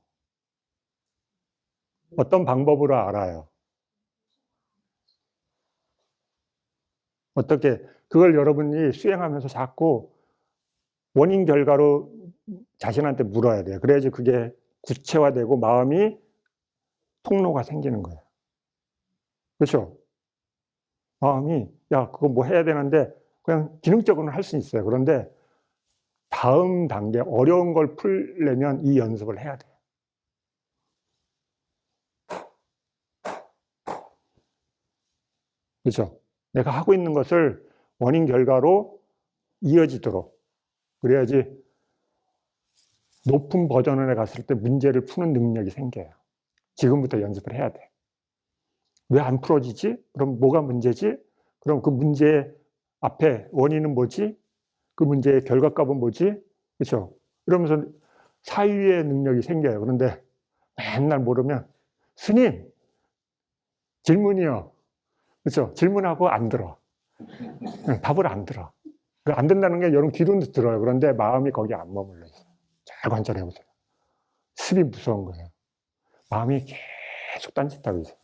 어떤 방법으로 알아요? 어떻게, 그걸 여러분이 수행하면서 자꾸 원인 결과로 자신한테 물어야 돼요. 그래야지 그게 구체화되고 마음이 통로가 생기는 거예요. 그렇죠? 마음이, 야, 그거 뭐 해야 되는데 그냥 기능적으로는 할 수 있어요. 그런데 다음 단계, 어려운 걸 풀려면 이 연습을 해야 돼요. 그렇죠? 내가 하고 있는 것을 원인 결과로 이어지도록, 그래야지 높은 버전에 갔을 때 문제를 푸는 능력이 생겨요. 지금부터 연습을 해야 돼. 왜 안 풀어지지? 그럼 뭐가 문제지? 그럼 그 문제 앞에 원인은 뭐지? 그 문제의 결과값은 뭐지? 그렇죠? 이러면서 사유의 능력이 생겨요. 그런데 맨날 모르면, 스님, 질문이요. 그렇죠? 질문하고 안 들어. 답을 안 들어. 안 된다는 게 여러분 귀로는 들어요. 그런데 마음이 거기 안 머물러 있어요. 잘 관찰해 보세요. 습이 무서운 거예요. 마음이 계속 딴짓하고 있어요.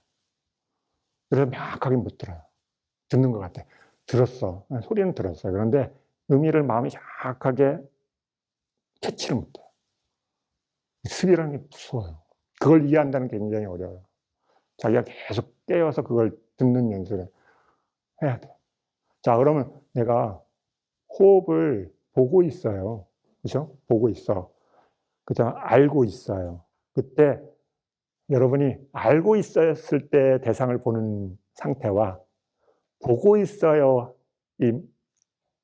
그래서 명확하게 못 들어요. 듣는 것 같아. 들었어. 소리는 들었어요. 그런데 의미를 마음이 정확하게 캐치를 못해요. 습이라는 게 무서워요. 그걸 이해한다는 게 굉장히 어려워요. 자기가 계속 깨어서 그걸 듣는 연습을 해야 돼요. 자, 그러면 내가 호흡을 보고 있어요. 그죠? 보고 있어. 그다음 알고 있어요. 그때 여러분이 알고 있었을 때 대상을 보는 상태와 보고 있어요 이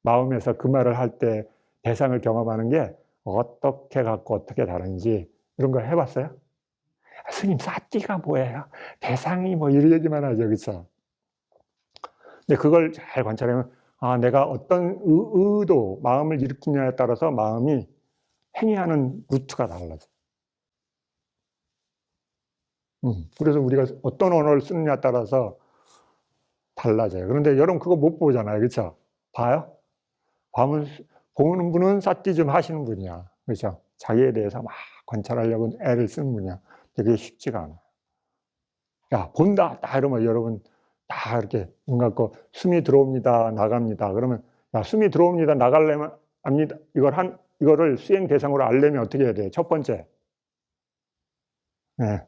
마음에서 그 말을 할 때 대상을 경험하는 게 어떻게 갖고 어떻게 다른지 이런 거 해봤어요? 스님, 사띠가 뭐예요? 대상이 뭐 이런 얘기만 하죠. 그렇죠? 근데 그걸 잘 관찰하면, 아, 내가 어떤 의도, 마음을 일으키냐에 따라서 마음이 행위하는 루트가 달라져요. 그래서 우리가 어떤 언어를 쓰느냐에 따라서 달라져요. 그런데 여러분 그거 못 보잖아요. 그렇죠? 봐요? 보는 분은 사띠 좀 하시는 분이야. 그렇죠? 자기에 대해서 막 관찰하려고 애를 쓰는 분이야. 되게 쉽지가 않아요. 야, 본다! 딱 이러면 여러분 다 이렇게 눈 감고 숨이 들어옵니다, 나갑니다. 그러면, 야, 숨이 들어옵니다, 나가려면, 압니다. 이거를 수행 대상으로 알려면 어떻게 해야 돼요? 첫 번째. 네.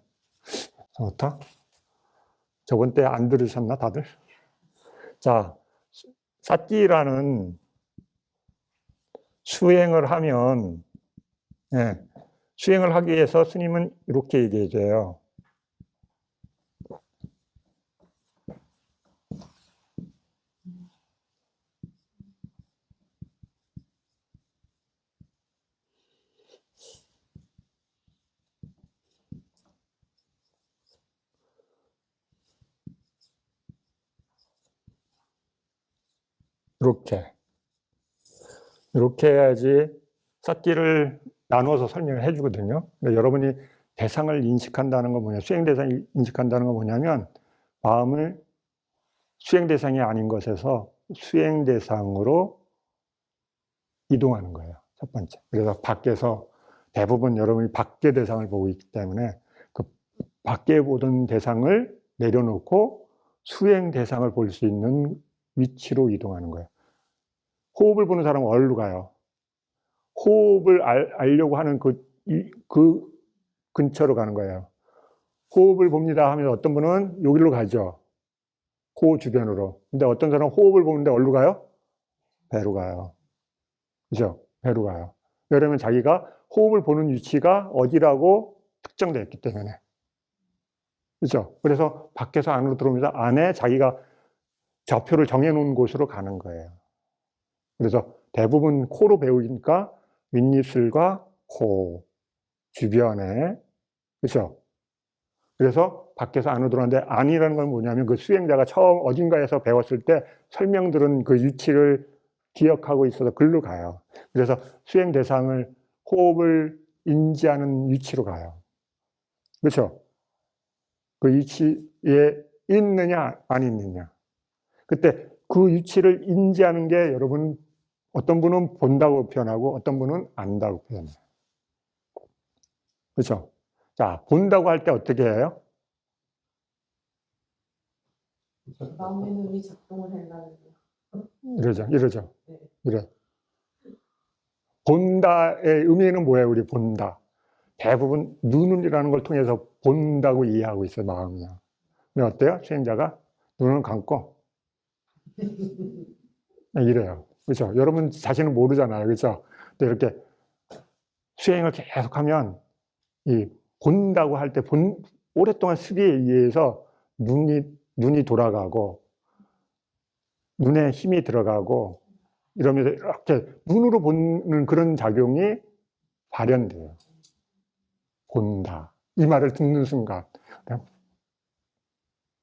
좋다. 저번 때 안 들으셨나, 다들? 자, 사띠라는 수행을 하면, 네, 수행을 하기 위해서 스님은 이렇게 얘기해 줘요. 이렇게 해야지 사띠를 나눠서 설명을 해주거든요. 여러분이 대상을 인식한다는 건 뭐냐, 수행 대상을 인식한다는 건 뭐냐면 마음을 수행 대상이 아닌 것에서 수행 대상으로 이동하는 거예요. 첫 번째. 그래서 밖에서 대부분 여러분이 밖의 대상을 보고 있기 때문에 그 밖에 보던 대상을 내려놓고 수행 대상을 볼 수 있는 위치로 이동하는 거예요. 호흡을 보는 사람은 어디로 가요? 호흡을 알려고 하는 그 근처로 가는 거예요. 호흡을 봅니다 하면 어떤 분은 여기로 가죠. 코 주변으로. 근데 어떤 사람은 호흡을 보는데 어디로 가요? 배로 가요. 그죠? 배로 가요. 왜냐면 자기가 호흡을 보는 위치가 어디라고 특정되어 있기 때문에. 그죠? 그래서 밖에서 안으로 들어오면서 안에 자기가 좌표를 정해놓은 곳으로 가는 거예요. 그래서 대부분 코로 배우니까 윗입술과 코 주변에, 그죠? 그래서 밖에서 안으로 들어왔는데 안이라는 건 뭐냐면 그 수행자가 처음 어딘가에서 배웠을 때 설명들은 그 위치를 기억하고 있어서 글로 가요. 그래서 수행 대상을 호흡을 인지하는 위치로 가요. 그렇죠? 그 위치에 있느냐 안 있느냐. 그때 그 위치를 인지하는 게 여러분 어떤 분은 본다고 표현하고 어떤 분은 안다고 표현해요. 그렇죠? 자, 본다고 할 때 어떻게 해요? 마음의 눈이 작동을 한다는 거. 이러죠. 네. 이래. 본다의 의미는 뭐예요? 우리 본다. 대부분 눈이라는 걸 통해서 본다고 이해하고 있어요, 마음이요. 근데 어때요? 수행자가 눈을 감고 이래요. 그렇죠? 여러분 자신은 모르잖아요. 그렇죠? 근데 이렇게 수행을 계속하면 이 본다고 할 때 오랫동안 습의에 의해서 눈이 돌아가고 눈에 힘이 들어가고 이러면서 이렇게 눈으로 보는 그런 작용이 발현돼요. 본다. 이 말을 듣는 순간.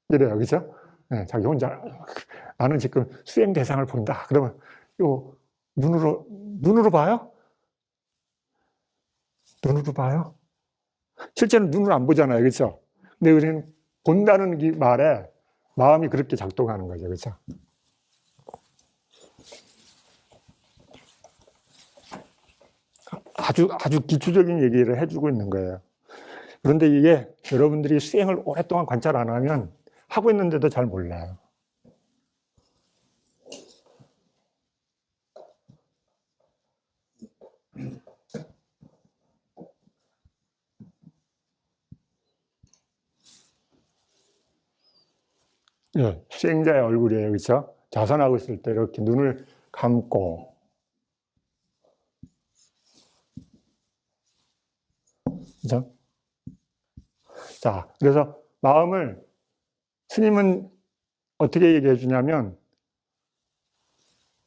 이래요. 그죠? 네, 자기 혼자, 나는 지금 수행 대상을 본다. 그러면, 이거, 눈으로 봐요? 눈으로 봐요? 실제는 눈을 안 보잖아요. 그죠? 근데 우리는 본다는 이 말에 마음이 그렇게 작동하는 거죠. 그죠? 아주 기초적인 얘기를 해주고 있는 거예요. 그런데 이게 여러분들이 수행을 오랫동안 관찰 안 하면 하고 있는데도 잘 몰라요. 예, 수행자의 얼굴이에요. 그렇죠? 자선하고 있을 때 이렇게 눈을 감고 그죠? 자, 그래서 마음을 스님은 어떻게 얘기해 주냐면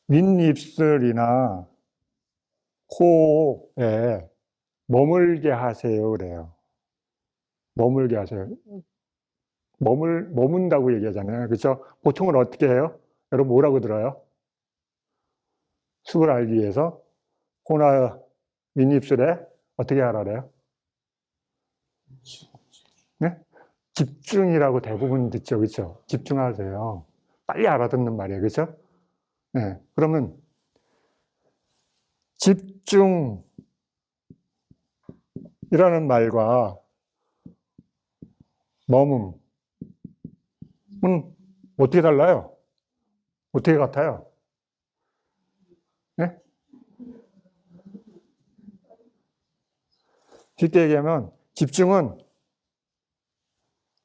윗입술이나 코에 머물게 하세요 그래요. 머물게 하세요. 머문다고 얘기하잖아요. 그렇죠? 보통은 어떻게 해요? 여러분 뭐라고 들어요? 숙을 알기 위해서 코나 윗입술에 어떻게 하라 그래요? 네? 집중이라고 대부분 듣죠. 그렇죠? 집중하세요. 빨리 알아듣는 말이에요. 그렇죠? 네. 그러면 집중이라는 말과 머금은 어떻게 달라요? 어떻게 같아요? 네? 쉽게 얘기하면 집중은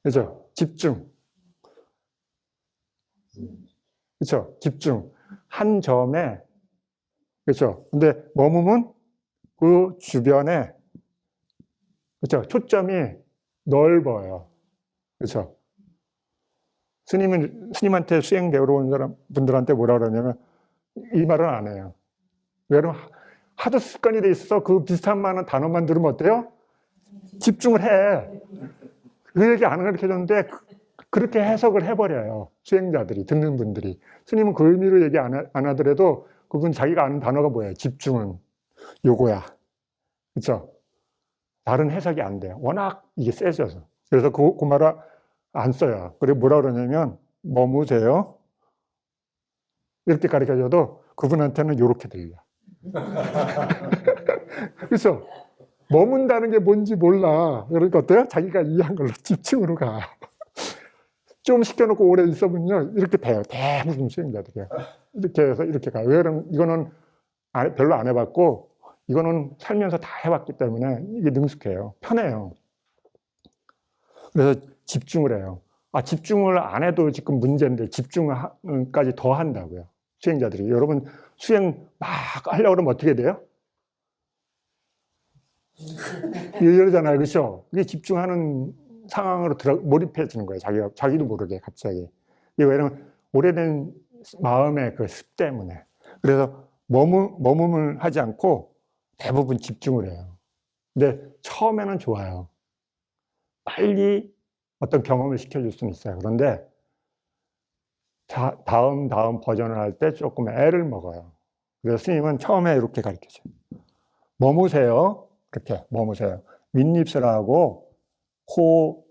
그죠? 집중. 그렇죠? 집중. 한 점에 그렇죠? 근데 머금은 그 주변에 그렇죠? 초점이 넓어요. 그렇죠? 스님한테 수행 배우러 온 분들한테 뭐라 그러냐면 이 말은 안 해요. 왜냐면 하도 습관이 돼 있어서 그 비슷한 많은 단어만 들으면 어때요? 집중을 해. 그 얘기 안 가르쳐 줬는데 그렇게 해석을 해버려요. 수행자들이, 듣는 분들이. 스님은 그 의미로 얘기 안 하더라도 그분 자기가 아는 단어가 뭐예요? 집중은 요거야. 그렇죠? 다른 해석이 안 돼요. 워낙 이게 세져서. 그래서 그 말을 안 써요. 그리고 뭐라 그러냐면 머무세요. 이렇게 가르쳐줘도 그분한테는 이렇게 들려. 그렇죠? 머문다는 게 뭔지 몰라. 그러니까 어때요? 자기가 이해한 걸로 집중으로 가. 좀 시켜놓고 오래 있어보면 이렇게 돼요. 대부분 수행자들이요. 이렇게 해서 이렇게 가요. 왜냐면 이거는 별로 안 해봤고 이거는 살면서 다 해봤기 때문에 이게 능숙해요. 편해요. 그래서 집중을 해요. 집중을 안 해도 지금 문제인데 집중까지 더 한다고요. 수행자들이. 여러분 수행 막 하려고 그러면 어떻게 돼요? 이러잖아요. 그렇죠? 이게 집중하는 상황으로 몰입해지는 거예요. 자기도 모르게 갑자기. 이게 왜냐면 오래된 마음의 그 습 때문에. 그래서 머금을 하지 않고 대부분 집중을 해요. 근데 처음에는 좋아요. 빨리 어떤 경험을 시켜줄 수는 있어요. 그런데 다음 버전을 할 때 조금 애를 먹어요. 그래서 스님은 처음에 이렇게 가르쳐줘요. 머무세요. 이렇게 머무세요. 윗입술 하고 코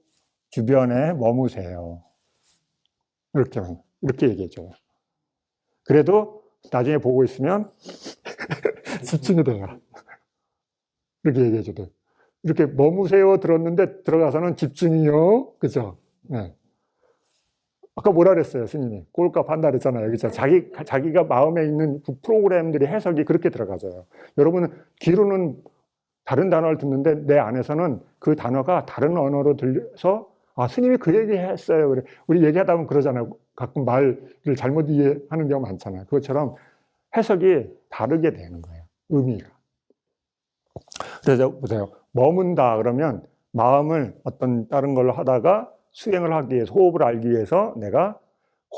주변에 머무세요. 이렇게 얘기해줘요. 그래도 나중에 보고 있으면 집중이 돼요. 이렇게 얘기해줘도. 이렇게 머무세요 들었는데 들어가서는 집중이요. 그죠? 네. 아까 뭐라 그랬어요, 스님이? 꼴값 한다 그랬잖아요. 그죠? 자기가 마음에 있는 그 프로그램들이 해석이 그렇게 들어가져요. 여러분은 귀로는 다른 단어를 듣는데 내 안에서는 그 단어가 다른 언어로 들려서 아, 스님이 그 얘기 했어요. 그래. 우리 얘기하다 보면 그러잖아요. 가끔 말을 잘못 이해하는 경우 많잖아요. 그것처럼 해석이 다르게 되는 거예요. 의미가. 그래서 보세요. 머문다 그러면 마음을 어떤 다른 걸로 하다가 수행을 하기 위해서, 호흡을 알기 위해서 내가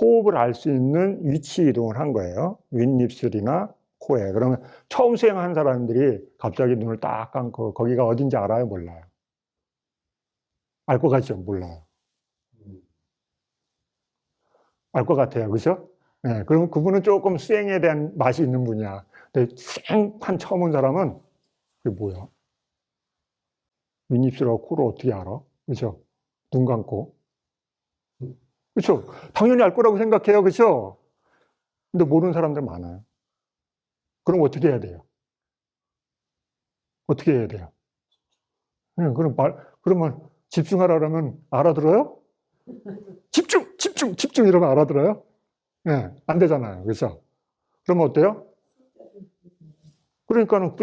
호흡을 알 수 있는 위치 이동을 한 거예요. 윗입술이나 코에. 그러면 처음 수행한 사람들이 갑자기 눈을 딱 감고 거기가 어딘지 알아요? 몰라요? 알 것 같죠? 몰라요. 알 것 같아요. 그죠? 네, 그럼 그분은 조금 수행에 대한 맛이 있는 분이야. 근데 수행판 처음 온 사람은 그게 뭐야? 윗입술하고 코를 어떻게 알아? 그죠? 눈 감고. 그렇죠? 당연히 알 거라고 생각해요. 그렇죠? 근데 모르는 사람들 많아요. 그럼 어떻게 해야 돼요? 어떻게 해야 돼요? 그러면 집중하라면 알아들어요? 집중 이러면 알아들어요? 네, 안 되잖아요. 그렇죠? 그러면 어때요? 그러니까는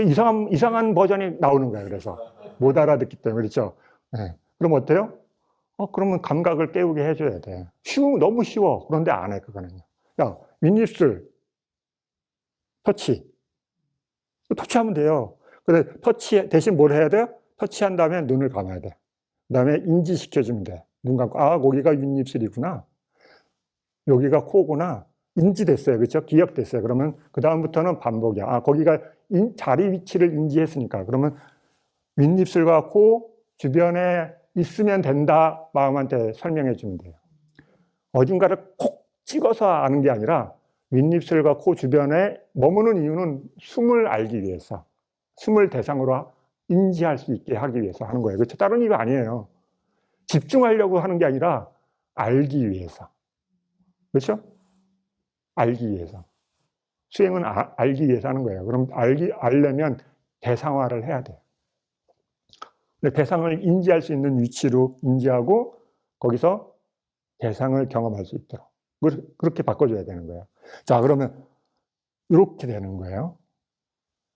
이상한 버전이 나오는 거예요. 그래서 못 알아듣기 때문에. 그렇죠? 네. 그럼 어때요? 그러면 감각을 깨우게 해줘야 돼. 너무 쉬워. 그런데 안 해, 그거는요. 야, 윗입술, 터치하면 돼요. 그래, 터치 대신 뭘 해야 돼요? 터치한 다음에 눈을 감아야 돼. 그 다음에 인지시켜주면 돼. 눈 감고, 아, 거기가 윗입술이구나. 여기가 코구나. 인지됐어요. 그렇죠? 기억됐어요. 그러면 그다음부터는 반복이야. 아, 거기가 자리 위치를 인지했으니까. 그러면 윗입술과 코 주변에 있으면 된다. 마음한테 설명해 주면 돼요. 어딘가를 콕 찍어서 아는 게 아니라 윗입술과 코 주변에 머무는 이유는 숨을 알기 위해서, 숨을 대상으로 인지할 수 있게 하기 위해서 하는 거예요. 그렇죠? 다른 이유 아니에요. 집중하려고 하는 게 아니라 알기 위해서. 그렇죠? 알기 위해서. 수행은 알기 위해서 하는 거예요. 그럼 알려면 대상화를 해야 돼요. 대상을 인지할 수 있는 위치로 인지하고 거기서 대상을 경험할 수 있도록 그렇게 바꿔줘야 되는 거예요. 자, 그러면 이렇게 되는 거예요.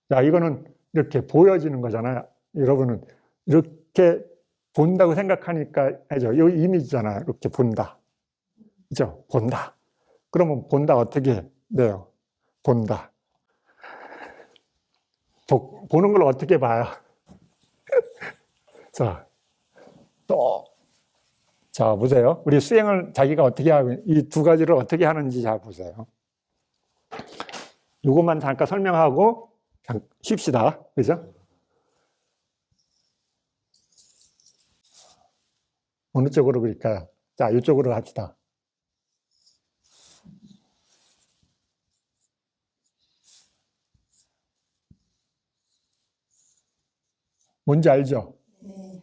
자, 이거는 이렇게 보여지는 거잖아요. 여러분은 이렇게 본다고 생각하니까 해죠. 이 이미지잖아요. 이렇게 본다. 그죠? 본다. 그러면 본다 어떻게 돼요? 본다. 보는 걸 어떻게 봐요? 자, 자, 보세요. 우리 수행을 자기가 어떻게 하고, 이 두 가지를 어떻게 하는지 잘 보세요. 이것만 잠깐 설명하고 쉽시다. 그죠? 어느 쪽으로 그릴까요? 자, 이쪽으로 갑시다. 뭔지 알죠? 네.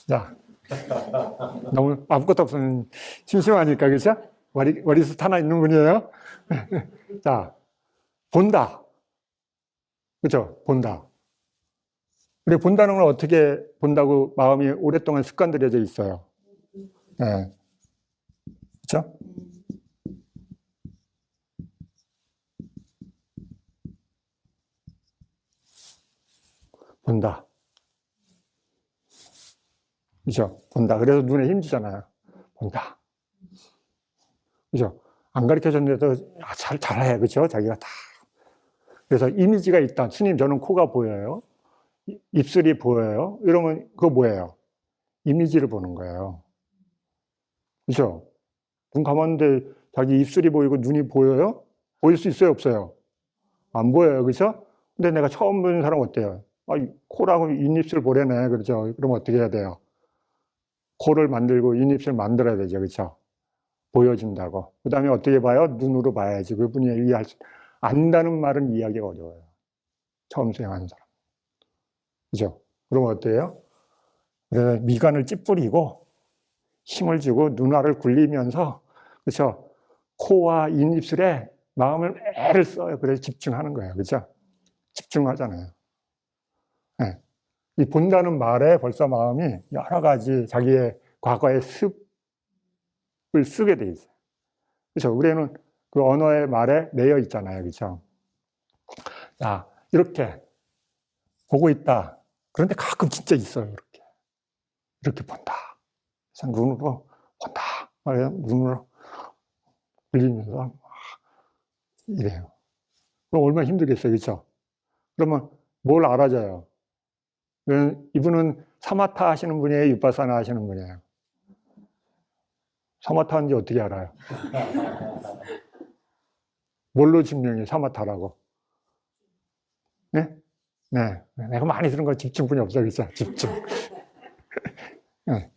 자, 너무 아무것도 없으면 심심하니까, 그죠? 머리숱 하나 있는 분이에요. 자, 본다. 그죠? 본다. 우리 본다는 걸 어떻게 본다고 마음이 오랫동안 습관들여져 있어요. 네. 그죠? 본다. 그죠? 본다. 그래서 눈에 힘주잖아요. 본다. 그죠? 안 가르쳐 줬는데도 잘해. 그죠? 자기가 다. 그래서 이미지가 있다. 스님, 저는 코가 보여요. 입술이 보여요? 이러면 그거 뭐예요? 이미지를 보는 거예요. 그죠? 눈 감았는데 자기 입술이 보이고 눈이 보여요? 보일 수 있어요? 없어요? 안 보여요. 그죠? 근데 내가 처음 보는 사람 어때요? 아, 코라고 입입술 보래네. 그렇죠? 그럼 어떻게 해야 돼요? 코를 만들고 입입술 만들어야 되죠. 그렇죠? 보여준다고. 그 다음에 어떻게 봐요? 눈으로 봐야지. 그분이 이해할 수, 안다는 말은 이해하기가 어려워요. 처음 수행하는 사람. 그죠? 그럼 어때요? 그래서 미간을 찌푸리고 힘을 주고 눈알을 굴리면서, 그렇죠? 코와 입입술에 마음을 애를 써요. 그래서 집중하는 거예요. 그죠? 집중하잖아요. 네. 이 본다는 말에 벌써 마음이 여러 가지 자기의 과거의 습을 쓰게 돼 있어요. 그렇죠? 우리는 그 언어의 말에 매여 있잖아요. 그렇죠? 자, 이렇게 보고 있다. 그런데 가끔 진짜 있어요. 이렇게 본다. 그래서 눈으로 본다. 눈으로 들리면서 이래요. 그럼 얼마나 힘들겠어요. 그렇죠? 그러면 뭘 알아줘요? 이분은 사마타 하시는 분이에요? 유파사나 하시는 분이에요? 사마타 하는지 어떻게 알아요? 뭘로 증명해요? 사마타라고? 네? 네. 내가 많이 들은 거 집중분이 없어. 그렇죠? 집중. 네.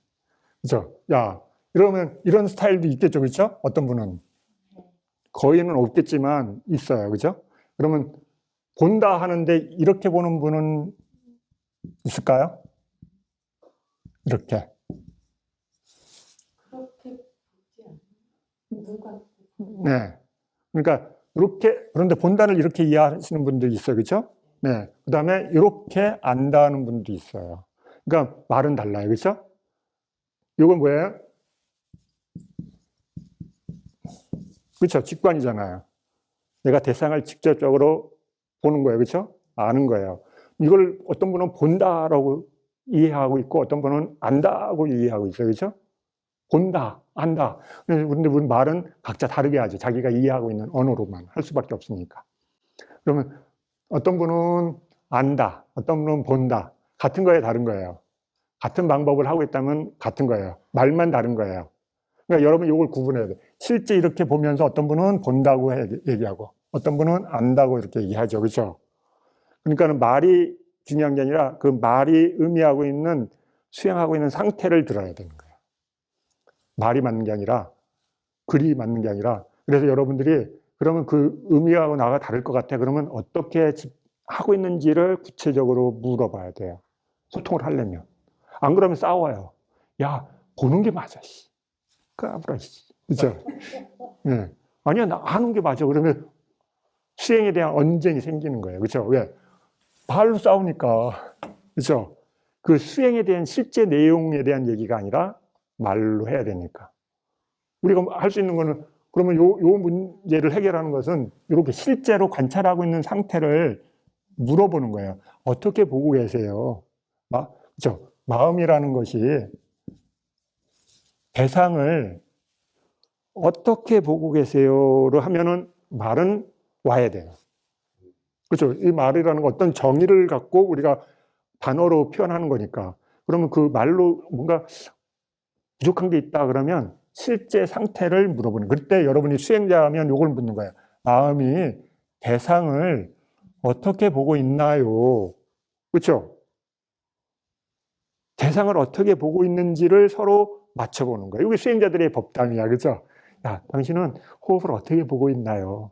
그죠? 야, 이러면 이런 스타일도 있겠죠. 그렇죠? 어떤 분은. 거의는 없겠지만 있어요. 그죠? 그러면 본다 하는데 이렇게 보는 분은 있을까요? 이렇게. 그렇게 보지 않아요. 누가 네. 그러니까 이렇게, 그런데 본다를 이렇게 이해하시는 분들이 있어요. 그렇죠? 네. 그다음에 이렇게 안다는 분도 있어요. 그러니까 말은 달라요. 그렇죠? 이건 뭐예요? 그렇죠? 직관이잖아요. 내가 대상을 직접적으로 보는 거예요. 그렇죠? 아는 거예요. 이걸 어떤 분은 본다라고 이해하고 있고 어떤 분은 안다고 이해하고 있어요. 그렇죠? 본다, 안다. 그런데 우리 말은 각자 다르게 하죠. 자기가 이해하고 있는 언어로만 할 수밖에 없으니까. 그러면 어떤 분은 안다, 어떤 분은 본다. 같은 거에 다른 거예요. 같은 방법을 하고 있다면 같은 거예요. 말만 다른 거예요. 그러니까 여러분 이걸 구분해야 돼요. 실제 이렇게 보면서 어떤 분은 본다고 얘기하고 어떤 분은 안다고 이렇게 얘기하죠. 그렇죠? 그러니까 말이 중요한 게 아니라 그 말이 의미하고 있는 수행하고 있는 상태를 들어야 되는 거예요. 말이 맞는 게 아니라 글이 맞는 게 아니라 그래서 여러분들이 그러면 그 의미하고 나가 다를 것 같아. 그러면 어떻게 하고 있는지를 구체적으로 물어봐야 돼요. 소통을 하려면. 안 그러면 싸워요. 야, 보는 게 맞아. 까불어. 그죠? 네. 아니야, 나 하는 게 맞아. 그러면 수행에 대한 언쟁이 생기는 거예요. 그죠? 왜? 말로 싸우니까. 그죠? 그 수행에 대한 실제 내용에 대한 얘기가 아니라 말로 해야 되니까. 우리가 할 수 있는 거는 그러면 요 문제를 해결하는 것은 이렇게 실제로 관찰하고 있는 상태를 물어보는 거예요. 어떻게 보고 계세요? 그렇죠? 마음이라는 것이 대상을 어떻게 보고 계세요로 하면은 말은 와야 돼요. 그렇죠? 이 말이라는 건 어떤 정의를 갖고 우리가 단어로 표현하는 거니까. 그러면 그 말로 뭔가 부족한 게 있다 그러면 실제 상태를 물어보는 거예요. 그때 여러분이 수행자면 이걸 묻는 거예요. 마음이 대상을 어떻게 보고 있나요? 그렇죠? 대상을 어떻게 보고 있는지를 서로 맞춰보는 거예요. 이게 수행자들의 법담이야. 그렇죠? 야, 당신은 호흡을 어떻게 보고 있나요?